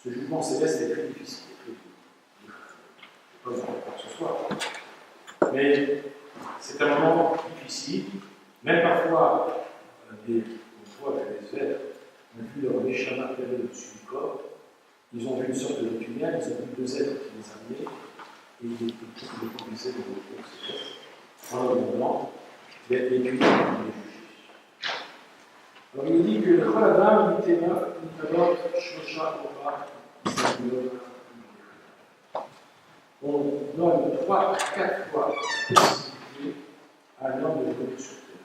Ce jugement céleste est très difficile, très dur. Je ne sais pas quoi que ce soit. Mais c'est un moment difficile. Même parfois, on voit que les êtres ont vu leur méchama planer au-dessus du corps. Ils ont vu une sorte de tunnel, ils ont vu deux êtres qui les amenaient, et ils conduisaient dans le corps céleste, en leur demandant d'être étudiés par les juges. Alors il dit que le Khaladam, Nitabot, Shosha, Oba, on donne 3 à 4 fois la possibilité à un homme de revenir sur terre.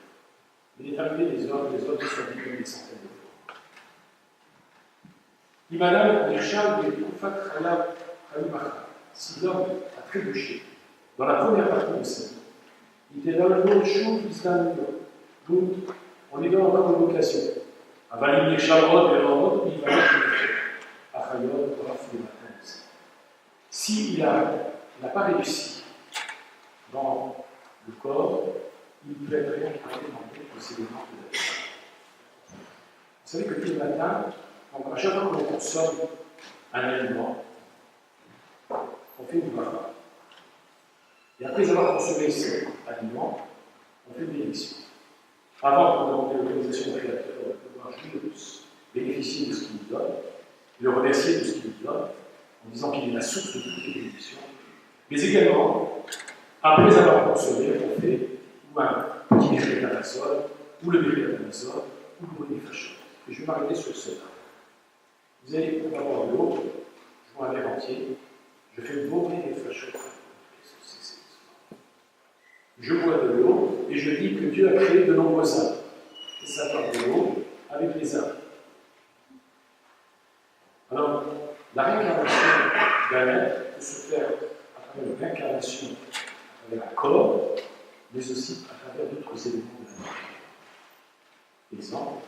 Il est arrivé des hommes qui sont venus comme des centaines de fois. Imadam, Nirshal, et Koufat, Khalab, Khaloumacha. Si l'homme a trébuché dans la première partie de sa vie, il était dans le monde chou, donc on lui donne encore une occasion. Avalim Nirshal, Rod, et Rod, il va être Achayot, Raf, le matin. S'il n'a pas réussi dans le corps, il peut être réincarné dans quelques éléments de la vie. Vous savez que tous les matins, à chaque fois qu'on consomme un aliment, on fait une bracha. Et après avoir consommé cet aliment, on fait une bénédiction. Avant de demander l'autorisation au Créateur de pouvoir bénéficier de ce qu'il nous donne, le remercier de ce qu'il nous donne, en disant qu'il est la source de toutes les bénédictions. Mais également, après avoir consommé, on fait ou un petit bénéfice à la sol, ou le bénéfice à la sol, ou le bénéfice. Et je vais m'arrêter sur cela. Vous allez avoir de l'eau, je bois un verre entier, je fais bourrer les fâcheux. Je bois de l'eau et je dis que Dieu a créé de nombreux arbres. Et ça part de l'eau avec les arbres. Alors, la réincarnation d'un être peut se faire à travers une réincarnation à travers un corps, mais aussi à travers d'autres éléments de la nature. Exemple,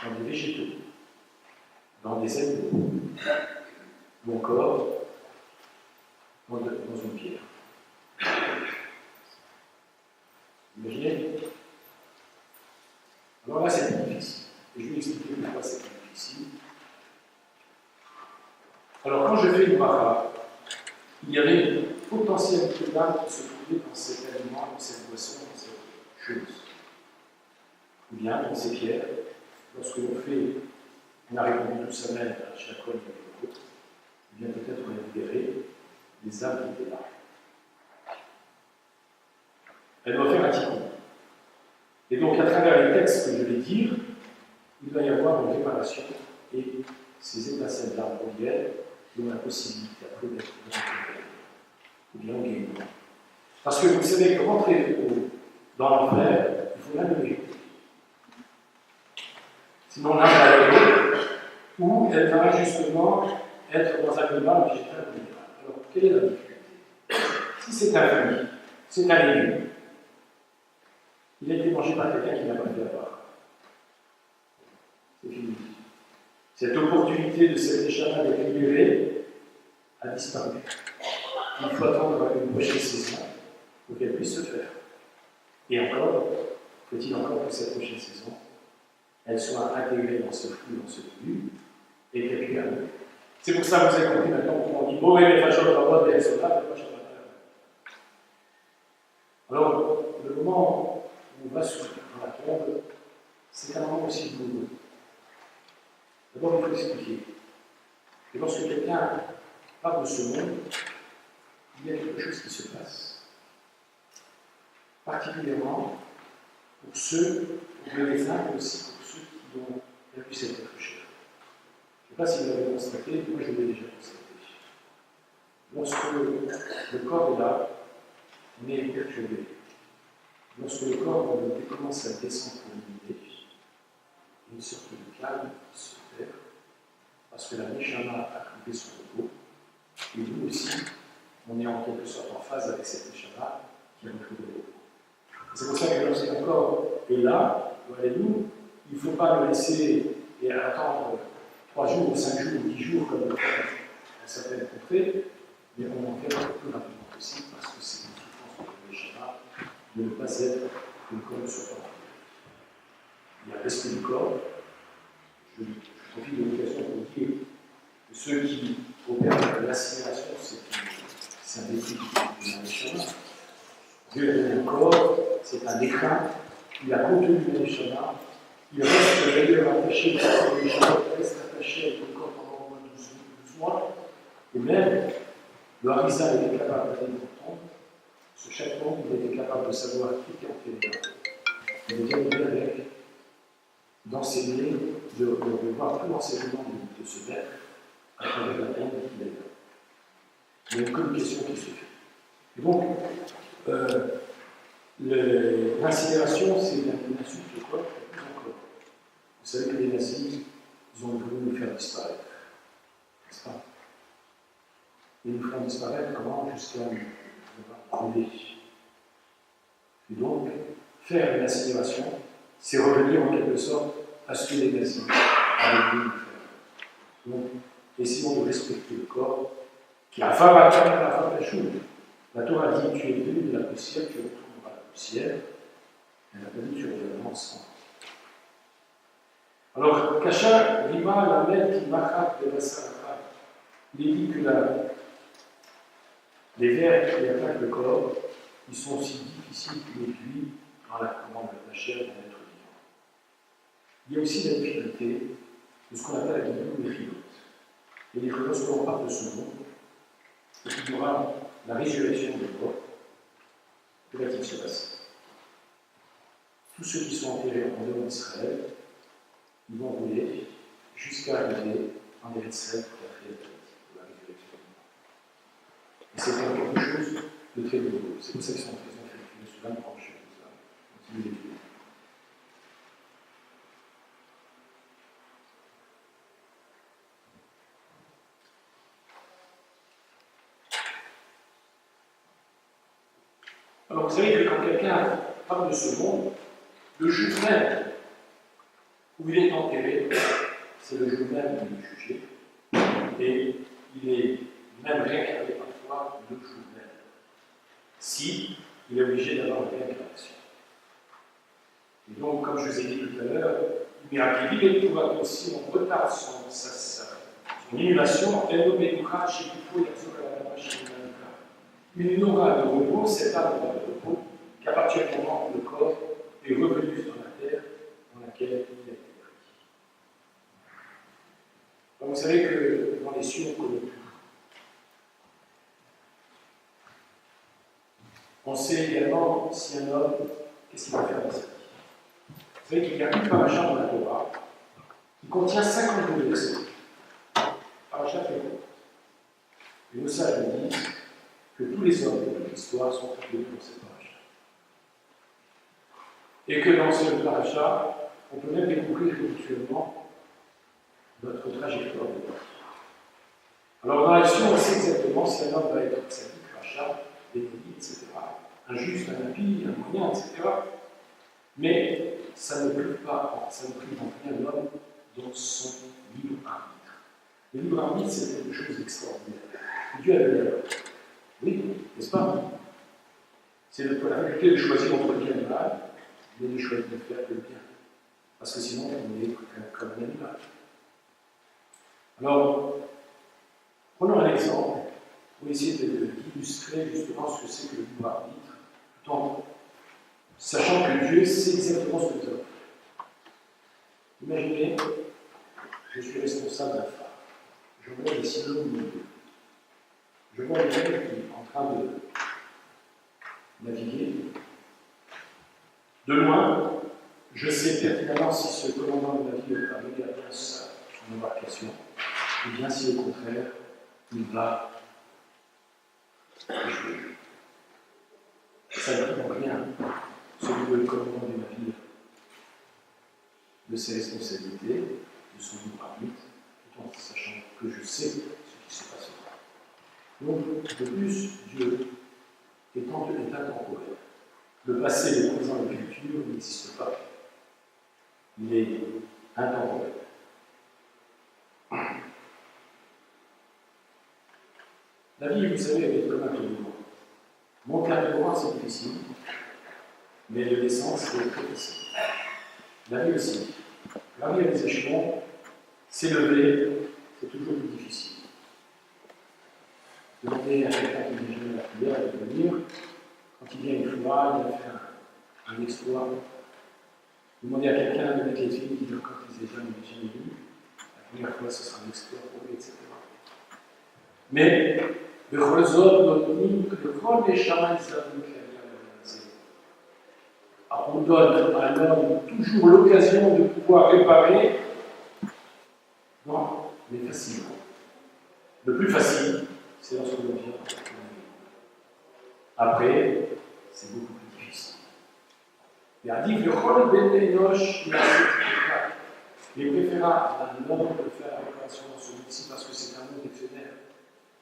dans des végétaux, dans des animaux, ou encore dans une pierre. Imaginez. Alors là, c'est plus difficile. Et je vais expliquer pourquoi c'est plus difficile. Alors, quand je fais une bracha, il y avait une potentialité d'âme qui se trouvait dans cet aliment, dans cette boisson, dans cette chose. Ou bien dans ces pierres, lorsque on a répondu tout sa mère à chaque fois et l'autre, ou bien peut-être on a libéré les âmes qui étaient là. Elle doit faire un tikkun. Et donc, à travers les textes que je vais dire, il va y avoir une réparation et ces étincelles d'âme reviennent qui ont la possibilité après d'être ou bien au guérison. Parce que vous savez que rentrer dans l'enfer, il faut l'annuler. Sinon, l'âme va aller ou elle va justement être dans un animal végétal ou minéral. Alors, quelle est la difficulté? Si c'est un fruit, c'est un légume, il a été mangé par quelqu'un qui n'a pas fait la part. C'est fini. Cette opportunité de cette échappée d'être libérée a disparu. Il faut attendre une prochaine saison pour qu'elle puisse se faire. Et encore, faut-il encore que cette prochaine saison, elle soit intégrée dans ce fruit, dans ce légume, et qu'elle puisse aller. C'est pour ça que vous avez compris maintenant qu'on dit mauvais les fachos dans votre et soldats, alors, le moment où on va dans la tombe, c'est un moment aussi douloureux. D'abord, il faut expliquer que lorsque quelqu'un part de ce monde, il y a quelque chose qui se passe. Particulièrement pour ceux, pour les médecins, mais aussi pour ceux qui ont perdu cette être chère. Je ne sais pas si vous l'avez constaté, moi je l'ai déjà constaté. Lorsque le corps est là, on est perturbé. Lorsque le corps commence à descendre pour l'unité, il y a une sorte de calme qui se fait, parce que la Neshama a trouvé son repos, et nous aussi, on est en quelque sorte en phase avec cette Neshama qui a retrouvé le repos. C'est pour ça que lorsqu'un corps est là, ou elle est nous, il ne faut pas le laisser et attendre 3 jours, ou 5 jours, ou 10 jours, comme le fait dans certaines contrées, mais on en fait le plus rapidement possible, parce que c'est une souffrance de Neshama de ne pas être que le corps ne soit pas. Il y a respect du corps. Je profite de l'occasion pour dire que ceux qui opèrent l'accélération, c'est un défi de Neshama. Dieu a donné le corps, c'est un écrin, il a contenu le Neshama, il reste d'ailleurs attaché, le Neshama reste attaché avec le corps pendant au moins 12 mois, et même le Harizal était capable d'aller comprendre, ce chaque membre, il était capable de savoir qui était en fait de dialoguer avec, d'enseigner, de voir tout l'enseignement de ce maître à travers la peine qu'il a eu. Il y a une communication qui se fait. Et donc, l'incinération, c'est une insulte au corps, plus encore. Vous savez que les nazis, ils ont voulu nous faire disparaître. N'est-ce pas? Et nous feront disparaître comment? Jusqu'à nous brûler. Et donc, faire une incinération, c'est revenir en quelque sorte à ce que les nazis avaient voulu nous faire. Donc, essayons de respecter le corps, qui a fait la chose. La Torah dit tu es venu de la poussière, tu retourneras à la poussière. Elle n'a pas dit tu reviendras ensemble. Alors, Kasha, Riba, la mère qui machat de la saraka, il est dit que les vers qui attaquent le corps, ils sont aussi difficiles qu'une aiguille dans la commande de la chair d'un être vivant. Il y a aussi la difficulté de ce qu'on appelle la guidon des philotes. Et les philotes, lorsqu'on parle de ce monde, et qu'il y aura la résurrection du corps, que va-t-il se passer? Tous ceux qui sont enterrés en dehors d'Israël, ils vont rouler jusqu'à arriver en Israël pour la résurrection du corps. Et c'est quelque chose de très nouveau. C'est pour ça qu'ils sont présents sur la branche. Continuez d'étudier. Alors vous savez que quand quelqu'un parle de ce monde, le jour même où il est enterré, c'est le jour même où il est jugé, et il est même réincarné parfois le jour même, si il est obligé d'avoir une réincarnation. Et donc, comme je vous ai dit tout à l'heure, il miracle pourra aussi on retarde son inhumation, il n'aura de repos, cet arbre de repos, qu'à partir du moment où le corps est revenu dans la terre dans laquelle il a été pris. Donc, vous savez que dans les cieux, on connaît tout. On sait également si un homme, qu'est-ce qu'il va faire dans sa vie. Vous savez qu'il y a une paracha dans la Torah qui contient 52 versets. Paracha très courte. Et nos sages nous disent que tous les hommes de toute l'histoire sont appelés dans cette paracha. Et que dans cette paracha, on peut même découvrir éventuellement notre trajectoire de vie. Alors dans l'action, on sait exactement si un homme va être tzaddik, rachat, béni, etc. Un juste, un impie, un moyen, etc. Mais ça ne prive en rien l'homme dans son libre arbitre. Le libre arbitre, c'est quelque chose d'extraordinaire. Dieu a donné. Oui, n'est-ce pas? C'est la faculté de choisir entre le bien et le mal, mais de choisir de faire que le bien. Parce que sinon, on est comme un animal. Alors, prenons un exemple pour essayer d'illustrer justement ce que c'est que le libre arbitre, tout en sachant que Dieu sait exactement ce que nous avons fait. Imaginez, je suis responsable d'un phare. Je vois des signaux lumineux. Je vois les gens qui sont en train de naviguer. De loin, je sais pertinemment si ce commandant de navire va mener à bien son embarcation, ou bien si au contraire, il va échouer. Ça ne dit donc rien, celui que le commandant du navire, de ses responsabilités, de son libre arbitre, tout en sachant que je sais ce qui se passera. Donc, de plus, Dieu est intemporel. Le passé, le présent et le futur n'existent pas. Il est intemporel. La vie, vous savez, elle est comme un toboggan. Monter un toboggan, c'est difficile. Mais le descendre, c'est très difficile. La vie aussi. Gravir les échelons, s'élever, c'est toujours plus difficile. Demander à quelqu'un qui vient jamais à la prière de venir, quand il vient une fois, il a fait un exploit. Demander à quelqu'un de mettre les films qui quand les examens ne jamais vu, la première fois ce sera un exploit pour lui, etc. Mais le Cholzot, le Chol des Shammai Zadok, on donne à l'homme toujours l'occasion de pouvoir réparer, non, mais facilement. Le plus facile, c'est lorsque l'on vient. Après, c'est beaucoup plus difficile. Il a dit que le Chol Ben Enosh, il est préférable à un homme de faire la réparation dans ce monde-ci parce que c'est un monde éphémère.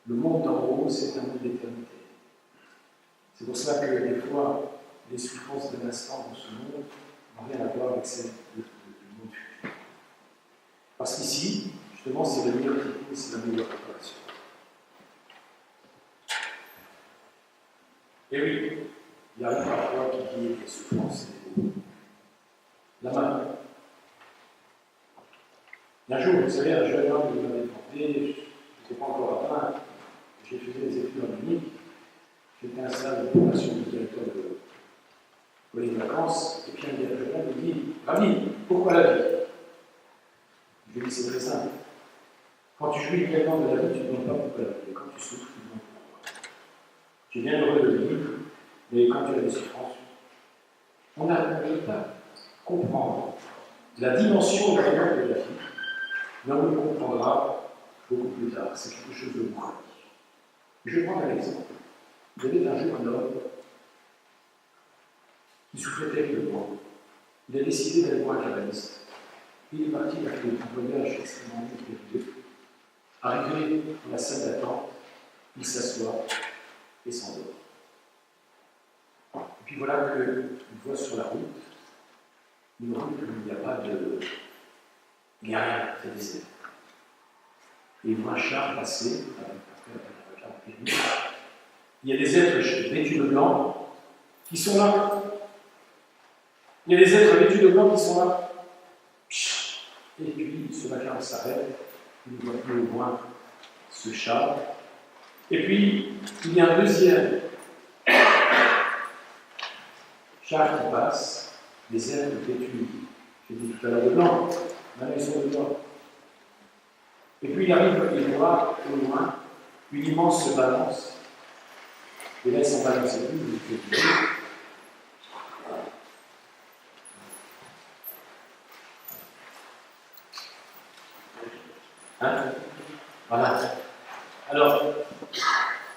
Le monde d'en haut, c'est un monde d'éternité. C'est pour ça que des fois, les souffrances d'un instant dans ce monde n'ont rien à voir avec celles du monde futur. Parce qu'ici, justement, c'est le meilleur type, c'est la meilleure préparation. Et oui, il arrive parfois qu'il y ait des souffrances et des la main. Un jour, vous savez, un jeune homme m'avait demandé, je n'étais pas encore atteint, j'ai fait des études en Munich, j'étais installé de formation du directeur de colonie de vacances, et puis un jeune homme me dit, Ravi, pourquoi la vie? Je lui dis, c'est très simple. Quand tu jouis pleinement de la vie, tu ne demandes pas pourquoi la vie. Et quand tu souffres, tu demandes pourquoi. Tu es bien heureux de vivre, mais quand tu as des souffrances, on ne peut pas comprendre la dimension intérieure de la vie, mais on le comprendra beaucoup plus tard. C'est quelque chose de grand. Je vais prendre un exemple. Il y avait un jour un homme qui souffrait terriblement. Il a décidé d'aller voir un cabaniste. Il est parti, il a fait un voyage extrêmement périlleux. Arrivé dans la salle d'attente, il s'assoit et s'endort. Et puis voilà qu'il voit sur la route une route où il n'y a pas de. Il n'y a rien, c'est désert. Et il voit un char passer, il y a des êtres vêtus de blanc qui sont là. Il y a des êtres vêtus de blanc qui sont là. Et puis ce vacarme s'arrête, il voit plus au loin ce char. Et puis il y a un deuxième char qui passe, des êtres vêtus, j'ai dit tout à l'heure de blanc, maintenant ils sont de blanc. Et puis il arrive, il voit au loin une immense balance. Et là, ils sont balancés plus, hein? Voilà. Alors,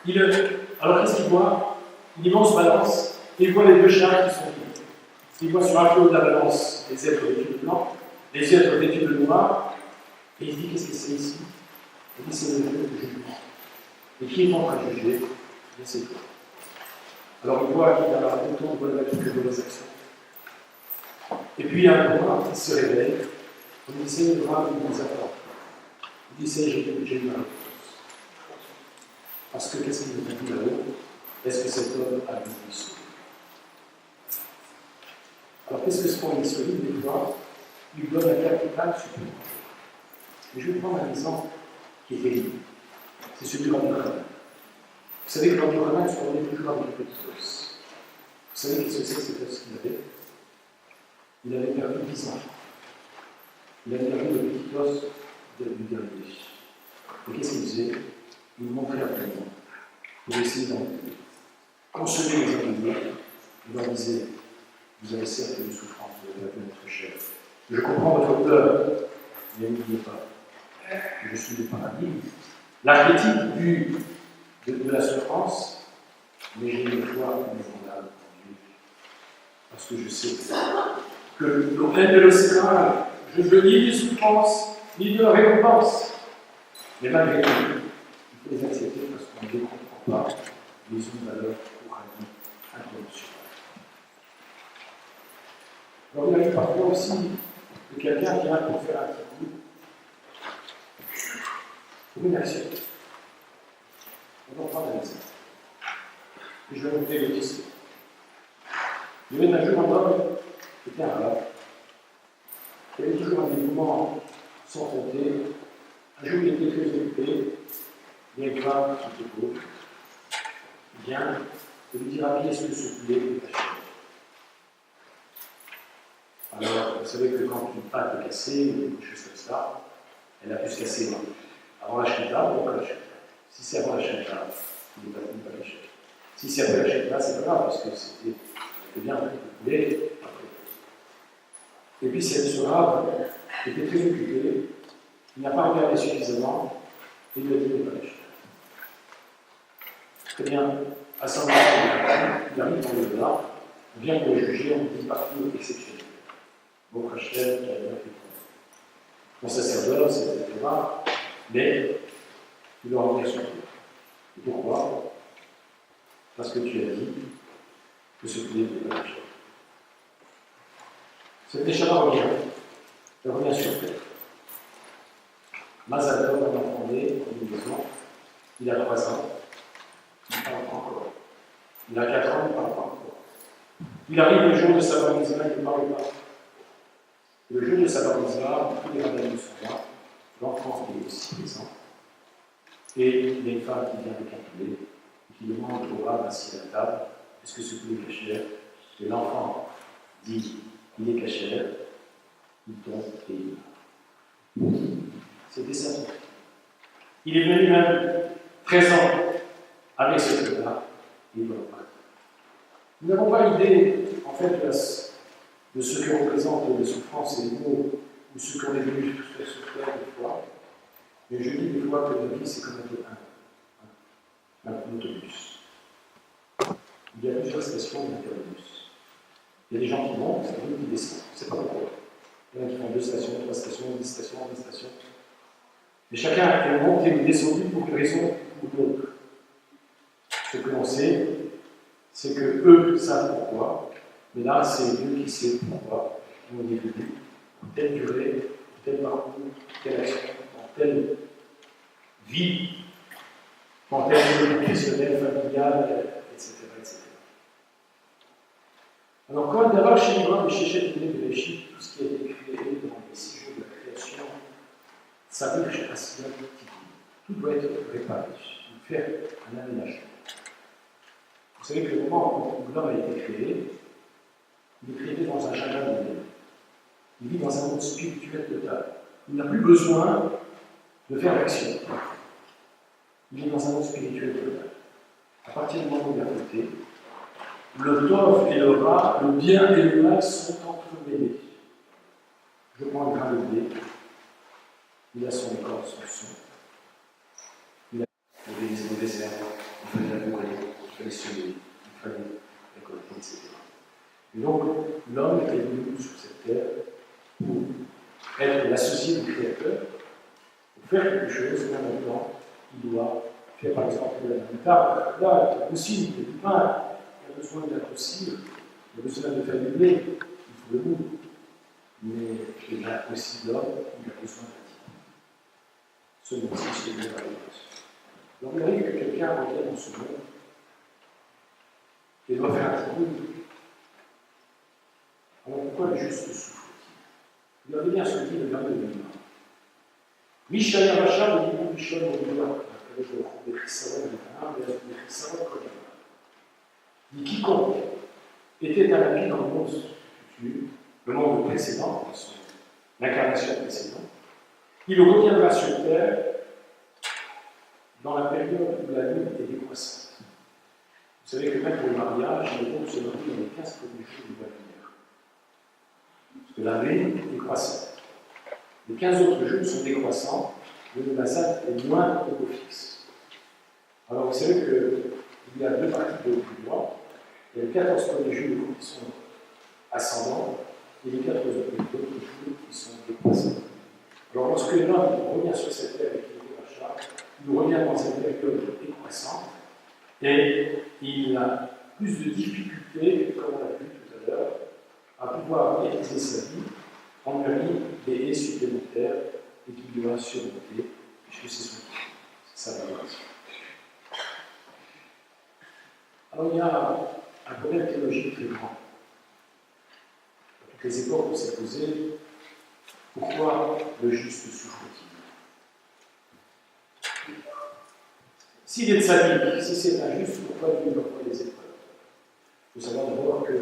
qu'est-ce qu'il voit? Une immense balance, et il voit les deux chars qui sont venus. Il voit sur un flot de la balance les êtres vêtus de blanc, les êtres vêtus de noir, et il dit, qu'est-ce que c'est ici? Il dit, c'est le jeu de jugement. Et qui est en train de juger? C'est toi. Alors il voit qu'il a autant de bonnes actions que de mauvaises actions. Et puis à un moment, il se réveille, on essaie de voir une nous attend. Il dit, j'ai eu ma réponse. Parce que qu'est-ce qu'il nous dit là-haut? Est-ce que cet homme a vu le sauver? Alors qu'est-ce que ce qu'on est solide des fois? Il donne un capital supplémentaire. Et je vais prendre un exemple qui est terrible. C'est celui du Rabbi Hanan. Vous savez que le Rabbi Hanan se promenait toujours avec des petits os. Vous savez qu'est-ce que c'est que cet os qu'il avait? Il avait perdu 10 ans. Il avait perdu le petit os du dernier. Et qu'est-ce qu'il faisait? Il montrait à tout le monde pour essayer d'en consoler les individus. Il leur disait, vous avez certes une souffrance, vous avez la peine d'être cher. Je comprends votre peur, mais n'oubliez pas que je suis le paradis. L'archétype de la souffrance, mais j'ai une foi inébranlable en Dieu. Parce que je sais que le règne de l'océan, je ne veux ni de souffrance, ni de récompense. Mais malgré tout, il faut les accepter parce qu'on ne les comprend pas. Ils ont une valeur pour un vie incommensurable. Alors, il arrive parfois aussi que quelqu'un vient pour faire un petit coup pour une action. On va prendre un exemple. Je vais montrer le question. Il y avait un jour un homme qui était un rave. Il avait toujours un dévouement sans compter. Un jour, il était très occupé. Il y a une femme qui était pauvre. Il vient et lui dit: Rabbi, est-ce que ce poulet est caché? Alors, vous savez que quand une pâte est cassée, ou quelque chose comme ça, elle a pu se casser avant la shrita ou après la shrita. Si c'est avant la shrita, il n'est pas caché. Si c'est après la shrita, c'est pas grave, parce que c'était bien le poulet après. Et puis, ce rave était très occupé, il n'a pas regardé suffisamment, et il lui a dit: il n'est pas caché. Très bien, à ce moment-là, il arrive dans le là, on vient pour le juger, on dit parcours exceptionnel. Bon, Rachel, qui a bien fait mon sacerdoce, etc. Mais il doit revenir sur toi. Et pourquoi? Parce que tu as dit que ce poulet n'est pas caché. Cette Neshama revient. Elle revient sur terre. Mazal Tov, on entendait en une maison, il a 3 ans, il ne parle pas encore. Il a 4 ans, il ne parle pas encore. Il arrive le jour de sa bar mitzvah, il ne parle pas. Le jour de sa bar mitzvah, tous les rabbins sont là, l'enfant est aussi présent, et il y a une femme qui vient avec un poulet, et qui demande au rabbin assis à la table: est-ce que ce poulet est caché? Et l'enfant dit: il est caché, il tombe et il meurt. C'était ça. Il est venu même 13 ans avec ce truc-là, il ne pas. Nous n'avons pas idée, en fait, de ce que représentent les souffrances et les maux, ou ce qu'on est venu faire souffrir des fois. Mais je dis des fois que la vie, c'est comme un autobus. Il y a plusieurs stations d'interbus. Il y a des gens qui montent, et d'autres qui descendent. On ne sait pas pourquoi. Il y en a qui font 2 stations, 3 stations, 10 stations, 20 stations. Mais chacun est monté ou descendu pour une raison ou pour d'autres. Ce que l'on sait, c'est que eux savent pourquoi, mais là, c'est Dieu qui sait pourquoi on est venu, en telle durée, en tel parcours, telle action, en telle vie, en telle vie professionnelle, familiale, etc., etc. Alors, quand d'abord, chez Yvonne et chez Chétiné de l'Égypte, tout ce qui a été créé dans les 6 jours de la création, ça veut que tout doit être réparé, faire un aménagement. Vous savez que le moment où l'homme a été créé, il est créé dans un jardin de Dieu. Il vit dans un monde spirituel total. Il n'a plus besoin de faire l'action. Il vit dans un monde spirituel total. À partir du moment où il a voté, le tov et le ra, le bien et le mal sont entremêlés. Je prends un grain de blé, il a son écorce, son son. Il a des mauvaises herbes, il fallait la brûler, il fallait semer, il fallait récolter, etc. Et donc, l'homme est venu sur cette terre pour être l'associé du Créateur, pour faire quelque chose, mais en même temps, il doit faire, par exemple, la guitare. Là, il est possible, il y a du pain, il a besoin d'accrochir, il a besoin de faire du blé, il faut le goût. Mais il a aussi l'homme, il a besoin d'un temps. Ce monde-ci, c'est bien la réponse. Donc, il arrive que quelqu'un revienne dans ce monde et doit faire un petit coup. Alors, pourquoi le juste souffre-t-il? Regardez bien ce que dit le verbe de l'humain. Michel Racha, le niveau Michel Mobilois, avec le Chrissaron de Canard, et le Chrissaron de Canard. Dit quiconque était à la vie dans le monde futur, le monde précédent, l'incarnation précédente, il reviendra sur terre dans la période où la lune est décroissante. Vous savez que même pour le mariage, les groupes se marient dans les 15 premiers jours de la lumière. Parce que la lune est croissante. Les 15 autres jours sont décroissants, le Mazal est moins au fixe. Alors vous savez qu'il y a 2 parties de haut du mois. Il y a les 14 premiers jours qui sont ascendants et les 14 autres jours qui sont décroissants. Alors lorsque l'homme revient sur cette terre avec le rachat, il revient dans cette période décroissante et il a plus de difficultés, comme on l'a vu tout à l'heure, à pouvoir maîtriser sa vie. On lui a mis des haies supplémentaires et qu'il doit surmonter, puisque c'est son temps, c'est sa valorisation. Alors il y a un problème théologique très grand. les époques, on s'est posé pourquoi le juste souffre-t-il? S'il est sadique, si c'est injuste, pourquoi Dieu lui envoie des épreuves? Il faut savoir d'abord que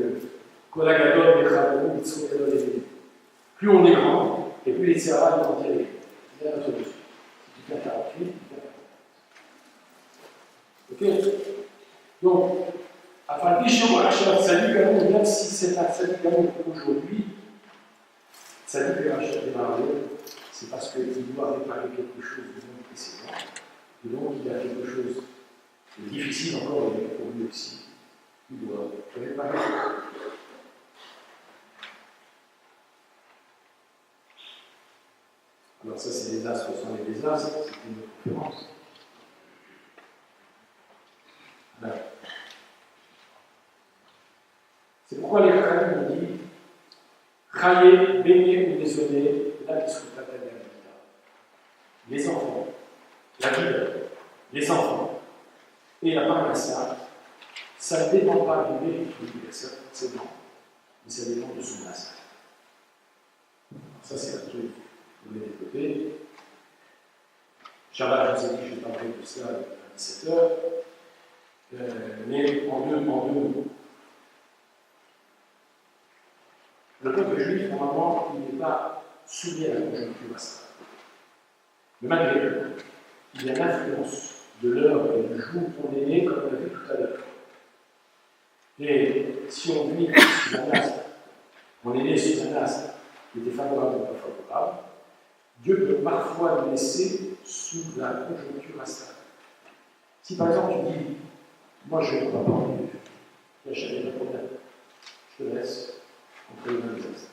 plus on est grand, et plus les serras vont y aller. Il y a notre dessus. Si tu fais 48, tu fais 48. Ok? Donc, afin de dire Rachel Sadiq Amour, même si c'est un Sadiq Amour aujourd'hui, Sadiq Rachel démarré, c'est parce qu'il doit réparer quelque chose de non précédent, et donc il y a quelque chose de difficile encore pour lui aussi. Il doit réparer. Alors ça, c'est les astres sans les désastres, c'est une autre conférence. Voilà. C'est pourquoi les Khayim nous disent Chaye, béni ou désolé, là qui se trouve la les enfants, la vie, les enfants et la parnassa, ça ne dépend pas du mérite d'une personne, c'est bon, mais ça dépend de son masse. Ça, c'est un truc que vous avez développé. Inch'Allah, je vous ai dit que je vais parler de ça à 17h. Mais en deux mots. Le peuple juif, normalement, il n'est pas soumis à la conjoncture astrale. Mais malgré tout, il y a l'influence de l'heure et du jour où on est né, comme on l'a vu tout à l'heure. Et si on vit sous un astre, on est né sous un astre qui était favorable ou pas favorable, Dieu peut parfois nous laisser sous la conjoncture astrale. Si par exemple tu dis, moi je ne peux pas prendre Dieu, je n'ai pas de problème, je te laisse entre les mains des astres.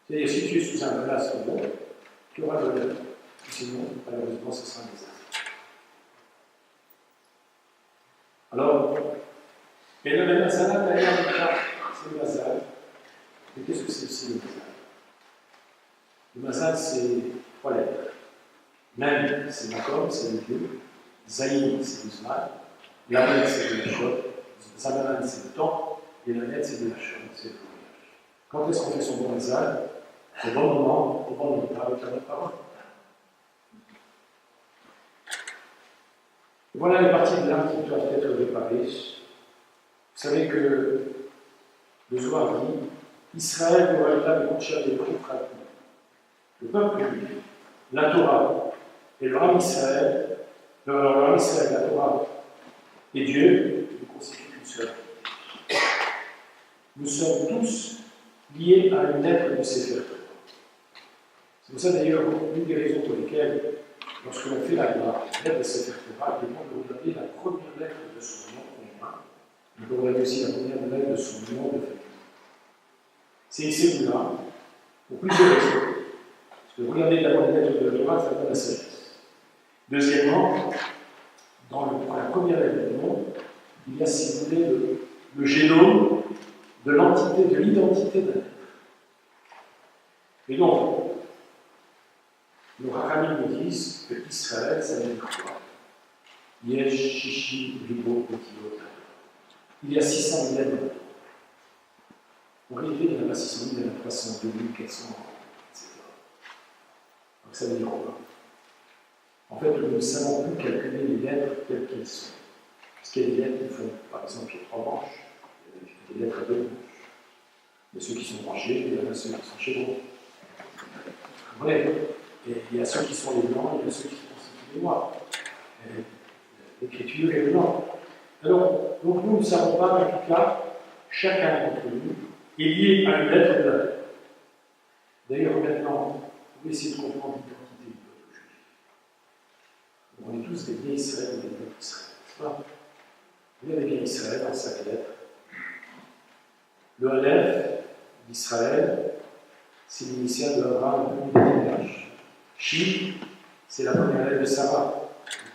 C'est-à-dire, si tu es sous un astre bon, tu auras de l'heure. Sinon, malheureusement, ce sera un désastre. Alors, mais le mazal, d'ailleurs, c'est le mazal. Mais qu'est-ce que c'est aussi le mazal? Le mazal, c'est 3 lettres. Même, c'est Makom, c'est le Dieu. Zayin, c'est le Zmal. Lamed, c'est de la chode. Zamanan, c'est le temps. Et la lettre, c'est de la chode, c'est le voyage. Quand est-ce qu'on fait son bon mazal? Au bon moment, avec la bonne parole. Voilà les parties de l'âme qui doivent être réparées. Vous savez que le Zohar dit Israël aura été le chef des prophètes. Le peuple juif, la Torah et le Ram Israël, la Torah et Dieu nous constituent une seule. Nous sommes tous liés à une lettre de Sefer Torah. C'est pour ça d'ailleurs une des raisons pour lesquelles, lorsque l'on fait la loi, la lettre de Sefer Torah, il est bon de regarder la première lettre de son nom commun. On peut regarder aussi la première lettre de son nom de famille. C'est celui-là, pour plusieurs raisons. Parce que regarder d'abord les lettres de la Torah, ça donne la sagesse. Deuxièmement, dans la première lettre du nom, il y a, si vous voulez, le génome de l'entité, de l'identité d'un être. Et donc, nos Rachamim nous disent que Israël, ça veut dire quoi? Yesh, Shishi, Ribo, Otilot. Il y a 600 millénaires. En réalité, il n'y en a pas 600 000, il y en a 300, 2000, 400, etc. Donc ça veut dire quoi? En fait, nous ne savons plus calculer les lettres telles qu'elles sont. Parce qu'il y a des lettres qui font, par exemple, il y a 3 branches, il y a des lettres à 2 branches. Il y a ceux qui sont branchés, et il y en a ceux qui sont chez vous. Vrai. Et il y a ceux qui sont les blancs, et il y a ceux qui constituent les noirs. L'écriture est blanc. Alors, donc nous ne savons pas, en tout cas, chacun d'entre nous est lié à une lettre de la terre. D'ailleurs, maintenant, vous pouvez essayer de comprendre l'identité du peuple juif. On est tous des biens Israël ou des peuples Israël, n'est-ce pas? Vous avez bien Israël dans 5 lettres. Le Aleph d'Israël, c'est l'initiale de Abraham, le premier matriarche. Shi, c'est la première lettre de Sarah,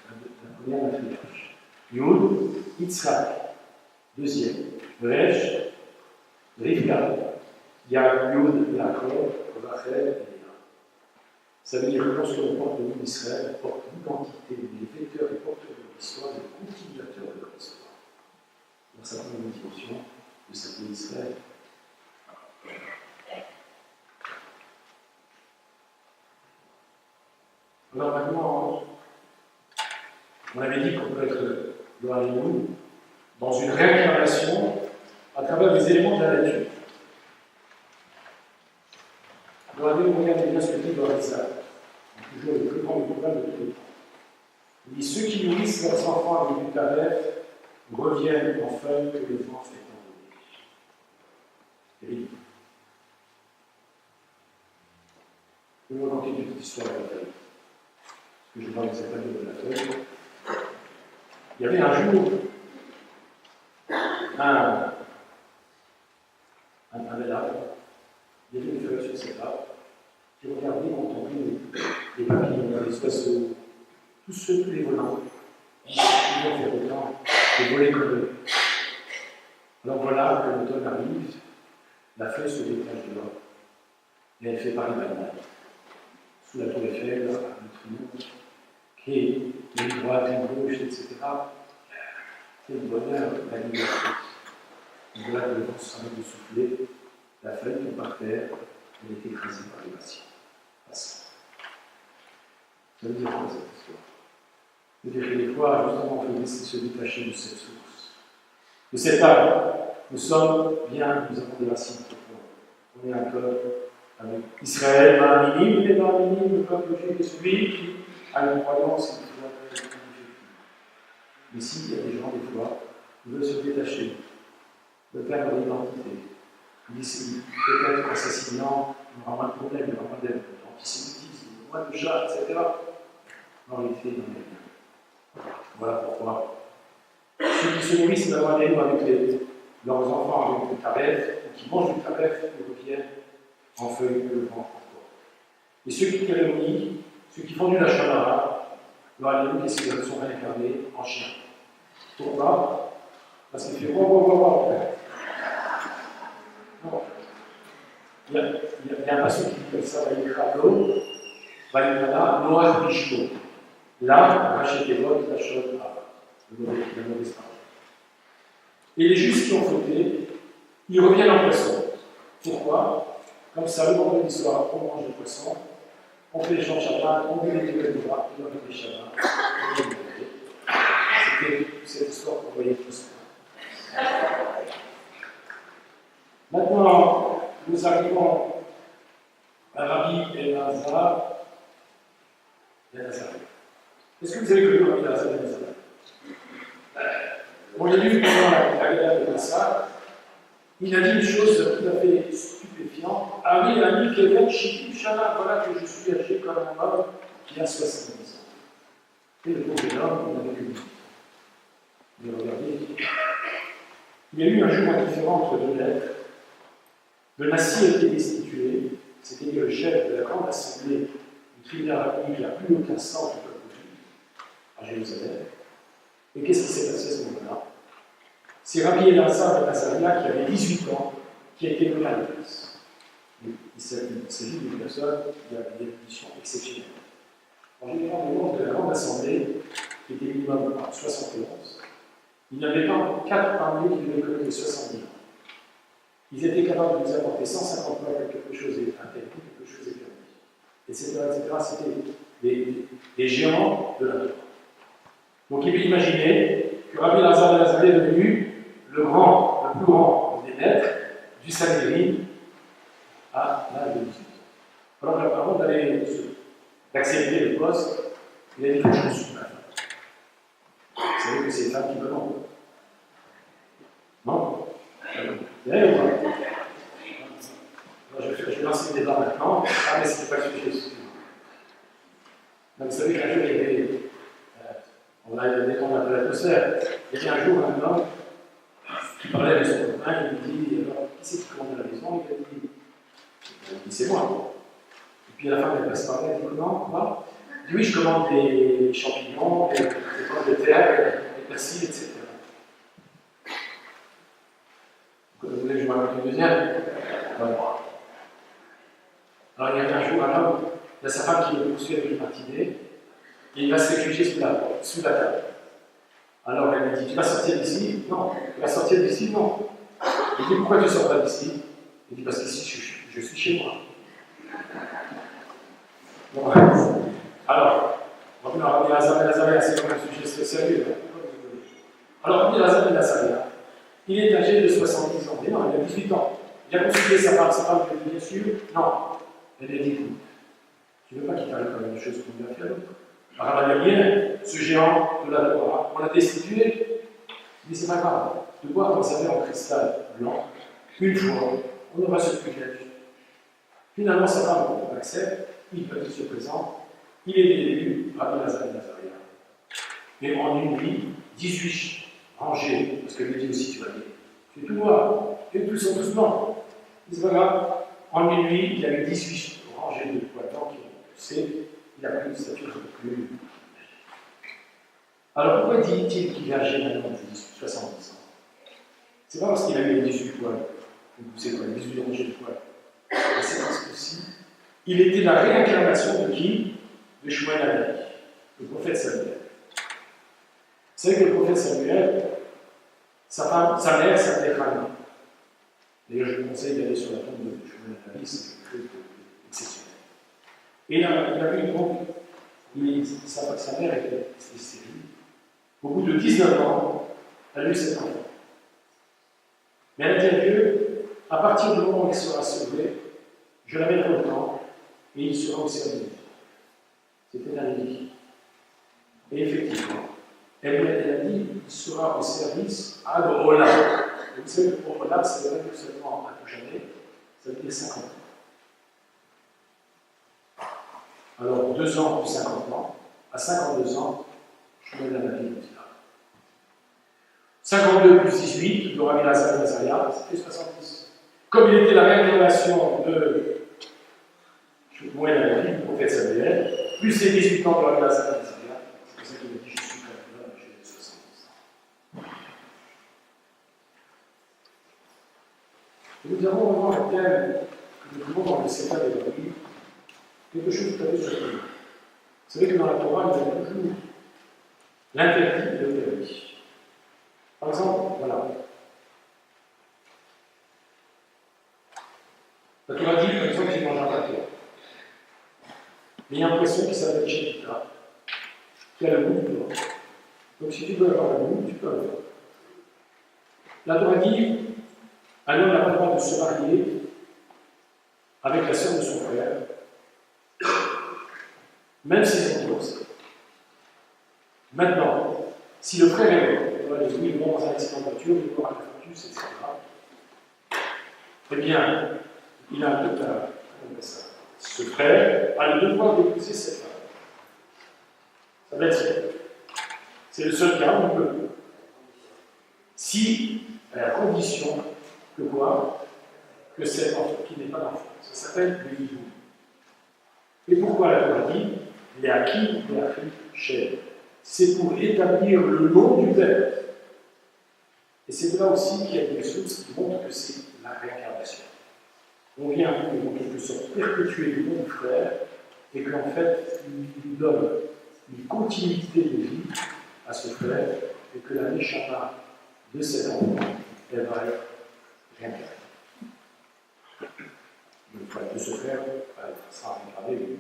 la première matriarche. Yud, Yitzhak, deuxième. Resh, Rivka, Yud, Yaakov, Rachel et Léa. Ça veut dire que lorsque l'on porte le nom d'Israël, on porte l'identité, les vecteurs et porteurs de l'histoire, les continuateurs de leur histoire. Donc ça prend une dimension de s'appeler Israël. Alors maintenant, on avait dit qu'on peut être, gloire à nous, dans une réincarnation à travers des éléments de la nature. Gloire à Dieu, regardez bien ce que dit gloire à ça. Toujours le plus grand étoile de tous les temps. Il dit ceux qui nourrissent leurs enfants avec du tabac reviennent en feuilles que le vent fait envoler. Terrible. Je vais vous raconter une petite histoire de la feuille. Parce que je parle de cette année de la feuille. Il y avait un jour un bel arbre. Il y avait une feuille sur cet arbre. J'ai regardé, entendu les papillons, les oiseaux, tous les volants. Ils vont faire autant de voler comme eux. Alors voilà que l'automne arrive, la feuille se détache de l'or. Et elle fait Paris-Bagdad. Sous la tour Eiffel, à notre qui est une droite, une gauche, etc. Quel bonheur, la liberté. Et voilà que le vent s'arrête de souffler, la feuille tombe par terre, elle est écrasée par les glaciers. Ça veut dire quoi cette histoire? Ça veut dire que des fois, justement, il faut laisser se détacher de cette source. De cet arbre, nous sommes bien, nous avons des racines profondes. On est un peuple avec Israël, pas minime, mais pas minime, le peuple juif est celui qui a une croyance et qui doit être effective. Mais s'il y a des gens, des fois, qui veulent se détacher, de perdre leur identité, ils disent peut-être assassinant, il n'y aura pas de problème, il n'y aura pas d'antisémitisme, moins de chats, etc. En réalité, il n'en est rien. Voilà pourquoi ceux qui se nourrissent d'avoir des avec leurs enfants avec du taref, ou qui mangent du taref, ils reviennent en feuilles que le vent encore. Et ceux qui cérémonient, ceux qui font du lachanara, leur qu'est-ce qu'ils sont réincarnés en chien. Pourquoi? Parce qu'il fait wow. Non. Il y a un passage qui dit comme ça, Vaïkala, Noach Bishlo. Là, rachetez votre la chaude à la mauvaise parole. Et les justes qui ont fauté, ils reviennent en poisson. Pourquoi? Comme ça, le vendredi soir, on mange le poisson, on fait les chants Shabbat, on met les théories de droite, on fait les Shabbat. C'était cette histoire qu'on voyait tous. Maintenant, nous arrivons à Rabbi Elazar. Est-ce que vous avez connu Rabbi Elazar Ben Azar? On l'a lu pendant la guerre de Massa. Il a dit une chose tout à fait stupéfiante. Ami, ami, Kevin, Shikim, Shana, voilà que je suis âgé comme un homme qui a 70 ans. Et le pauvre homme, on avait vu. Mais regardez, il y a eu un jour un différent entre deux lettres. Le Nassi a été destitué, c'est-à-dire le chef de la grande assemblée du tribunal rabbinique qui n'a plus aucun sens du peuple juif, à Jérusalem. Et qu'est-ce qui s'est passé à ce moment-là? C'est Rabbi Elazar Ben Azaria qui avait 18 ans, qui a été nommé à la place. Il s'agit d'une personne qui a une position exceptionnelle. En général, au nom de la grande assemblée, qui était minimum à 71, il n'y avait pas 4 parmi eux qui devaient connaître les 70 ans. Ils étaient capables de nous apporter 150 points que quelque chose est interdit, quelque chose est permis, etc. C'était des géants de la Torah. Donc il peut imaginer que Rabbi Elazar Ben Azaria est devenu le plus grand des maîtres du Sanhédrin à l'âge de 18 ans. Alors avant d'accepter le poste, il a dit que je ne suis pas femme. Vous savez que c'est les femmes qui demandent. Non? Vous avez ou pas? Je vais lancer le débat maintenant. Ah, mais c'était pas le sujet, excusez-moi. Vous savez qu'un jour, il y avait. On a détendre un peu l'atmosphère. Il y avait un jour un homme qui parlait avec son copain, il lui dit alors, qui c'est qui commande la maison? Il a dit c'est moi. Et puis à la fin, elle passe par là, elle dit comment? Quoi? Il dit oui, je commande des champignons, des pommes de terre, des persils, etc. Vous voulez que je vous raconte une deuxième? Voilà. Alors il y avait un jour un homme, il y a sa femme qui le poursuit avec une matinée, et il va se réfugier sous la table. Alors elle lui dit, tu vas sortir d'ici? Non. Tu vas sortir d'ici? Non. Il dit, pourquoi tu ne sors pas d'ici? Il dit, parce qu'ici, je suis chez moi. Bon, alors, non, Rabbi Elazar ben Azaria, c'est quand même un sujet très sérieux. Alors, Rabbi Elazar ben Azaria, il est âgé de 70 ans. Mais non, il a 18 ans. Il a consulté sa femme lui a dit bien sûr, non. Elle lui a dit, écoute, tu ne veux pas qu'il t'arrive quand même des choses qu'on lui a fait à l'autre. Alors, bien, ce géant de la Torah, on l'a destitué. Mais c'est pas grave. De boire dans sa verre en cristal blanc, une fois, on aura ce privilège. Finalement, sa femme accepte, il se présente, il est élu Rabbi Elazar ben Azaria. Mais en une nuit, 18 rangées, parce que lui dit aussi, tu vas dire, tu peux tout voir, et tous sont tous blancs. C'est pas grave. En une nuit, il y avait 18 rangées de poils blancs qui ont poussé, il a pris une stature plus. Alors pourquoi dit-il qu'il est âgé maintenant de 70 ans? C'est pas parce qu'il a eu les 18 poils, c'est quoi, les 18 rangées de poils. C'est parce que si, il était la réincarnation de qui? De Shmuel HaNavi, le prophète Samuel. Vous savez que le prophète Samuel, sa mère s'appelait Hannah. D'ailleurs, je vous conseille d'aller sur la tombe de Shmuel HaNavi, c'est quelque chose d'exceptionnel. Et il a vu donc, sa mère était stérile. Au bout de 19 ans, elle a eu 7 enfants. Mais elle a dit à Dieu, à partir du moment où il sera sauvé, je l'amènerai au temple et il sera au service de Dieu. C'était un édit. Et effectivement, elle a dit, il sera au service à Olam. Vous savez que pour Olam, ça veut dire que seulement à tout jamais, ça veut dire 50 ans. Alors, 2 ans plus 50 ans, à 52 ans, je mets la vie de 52 plus 18, de Rabbi Elazar ben Azaria, c'était 70. Comme il était la réincarnation de Shmuel HaNavi, le prophète Samuel, plus les 18 ans de Rabbi Elazar ben Azaria, c'est pour ça qu'il a dit je suis comme là, j'ai 70 ans. Et nous avons vraiment un thème que nous trouvons dans le Seta de la Bible, quelque chose de tout à fait surprenant. Vous savez que dans la Torah, il y a toujours l'interdit et le permis. Par exemple, voilà. La Torah dit, par exemple, qu'il ne mangera pas de terre. Mais il y a un poisson qui s'appelle Chekita, qui a le goût du blanc. Donc si tu veux avoir le goût, tu peux avoir. La Torah dit, un homme n'a pas le droit de se marier avec la sœur de son frère, même s'ils sont divorcés. Maintenant, si le frère est mort, on va dire oui, il mort dans un accident de voiture, il mort à la fœtus, etc. Eh bien, il a un total, ce frère a le devoir d'épouser cette femme. Ça va être ça. C'est le seul cas où on peut. Si, à la condition que quoi? Que cet enfant qui n'est pas d'enfant. Ça s'appelle le hibou. Et pourquoi la Torah dit les acquis, les acquis, chez. C'est pour établir le nom du Père. Et c'est là aussi qu'il y a des sources qui montrent que c'est la réincarnation. On vient, en quelque sorte, perpétuer le nom du frère, et qu'en fait, il donne une continuité de vie à ce frère, et que la Neshama de cet enfant, elle va être réincarnée. De ce frère, elle sera réincarnée.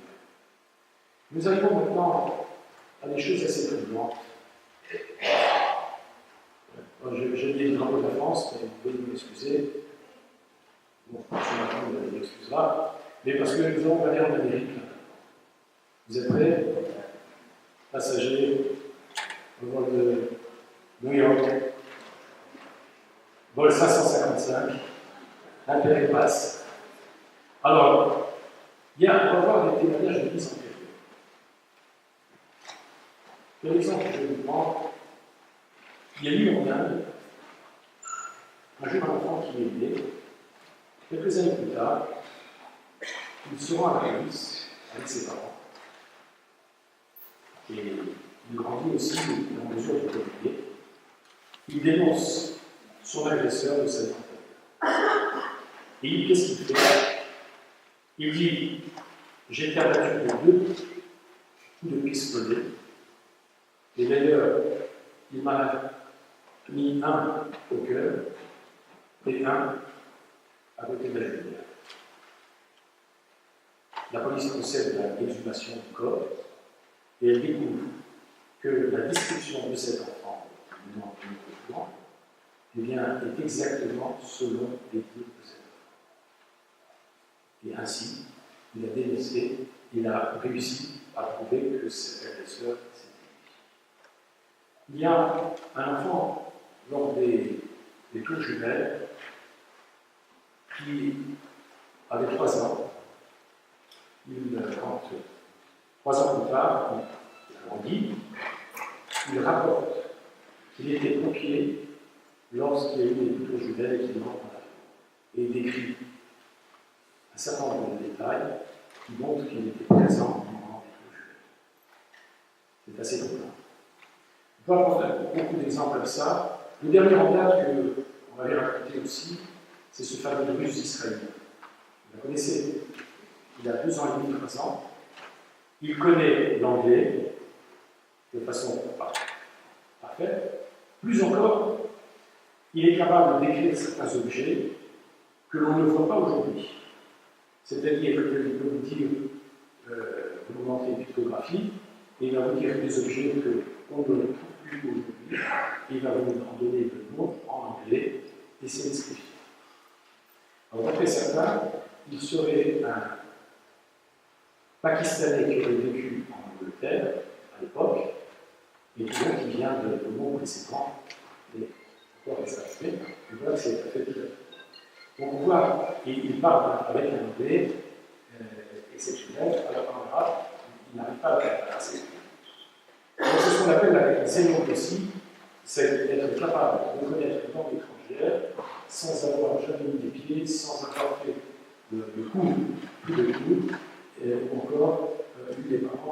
Nous arrivons maintenant à des choses assez troublantes. J'ai mis le drapeau de la France, mais vous pouvez m'excuser. Bon, ce matin, vous m'excusera. Mais parce que nous allons aller en Amérique. Vous êtes prêts? Passagers, au vol de New York, vol 555, l'intérêt passe. Alors, on va voir des témoignages de mise en péril. Quel exemple je vais vous prendre? Il y a eu en Inde un jeune enfant qui est né. Quelques années plus tard, il se rend à la police avec ses parents. Et il grandit aussi en mesure de communiquer. Il dénonce son agresseur de cette enfant. Et qu'est-ce qu'il fait? Il dit j'ai été abattu de 2 coups de pistolet. Et d'ailleurs, il m'a mis un au cœur et un à côté de la lumière. La police procède à l'exhumation du corps et elle découvre que la description de cet enfant, eh bien, est exactement selon les dires de cet enfant. Et ainsi, il a dénoncé, il a réussi à prouver que cet agresseur, c'était lui. Il y a un enfant, lors des tours jumelles, qui avait 3 ans. Quand 3 ans plus tard, il a grandi, il rapporte qu'il était pompier lorsqu'il y a eu des tours jumelles et qu'il rentre dans la vie. Et il décrit un certain nombre de détails qui montrent qu'il était présent au moment des tours jumelles. C'est assez drôle. On peut apporter beaucoup d'exemples comme ça. Le dernier en date qu'on m'avait raconté aussi, c'est ce fameux Russe israélien. Vous la connaissez? Il a 2 ans et demi, 3 ans. Il connaît l'anglais de façon parfaite. Plus encore, il est capable de décrire certains objets que l'on ne voit pas aujourd'hui. C'est-à-dire qu'il peut vous dire, vous montrer une pictographie, et il va vous dire des objets qu'on ne trouve plus aujourd'hui, il va vous en donner le nom en anglais, et c'est descriptif. Alors, d'après certains, il serait un Pakistanais qui aurait vécu en Angleterre à l'époque, et qui vient de mon précédent, mais encore les aspects, on voit que c'est tout à fait différent. Donc on voit, il parle avec un anglais exceptionnel, alors en arabe, il n'arrive pas à s'exprimer. Donc c'est ce qu'on appelle la xénoglossie, c'est d'être capable de reconnaître une langue étrangère sans avoir jamais mis les pieds, sans avoir fait le coup, plus de coups, ou encore eu des parents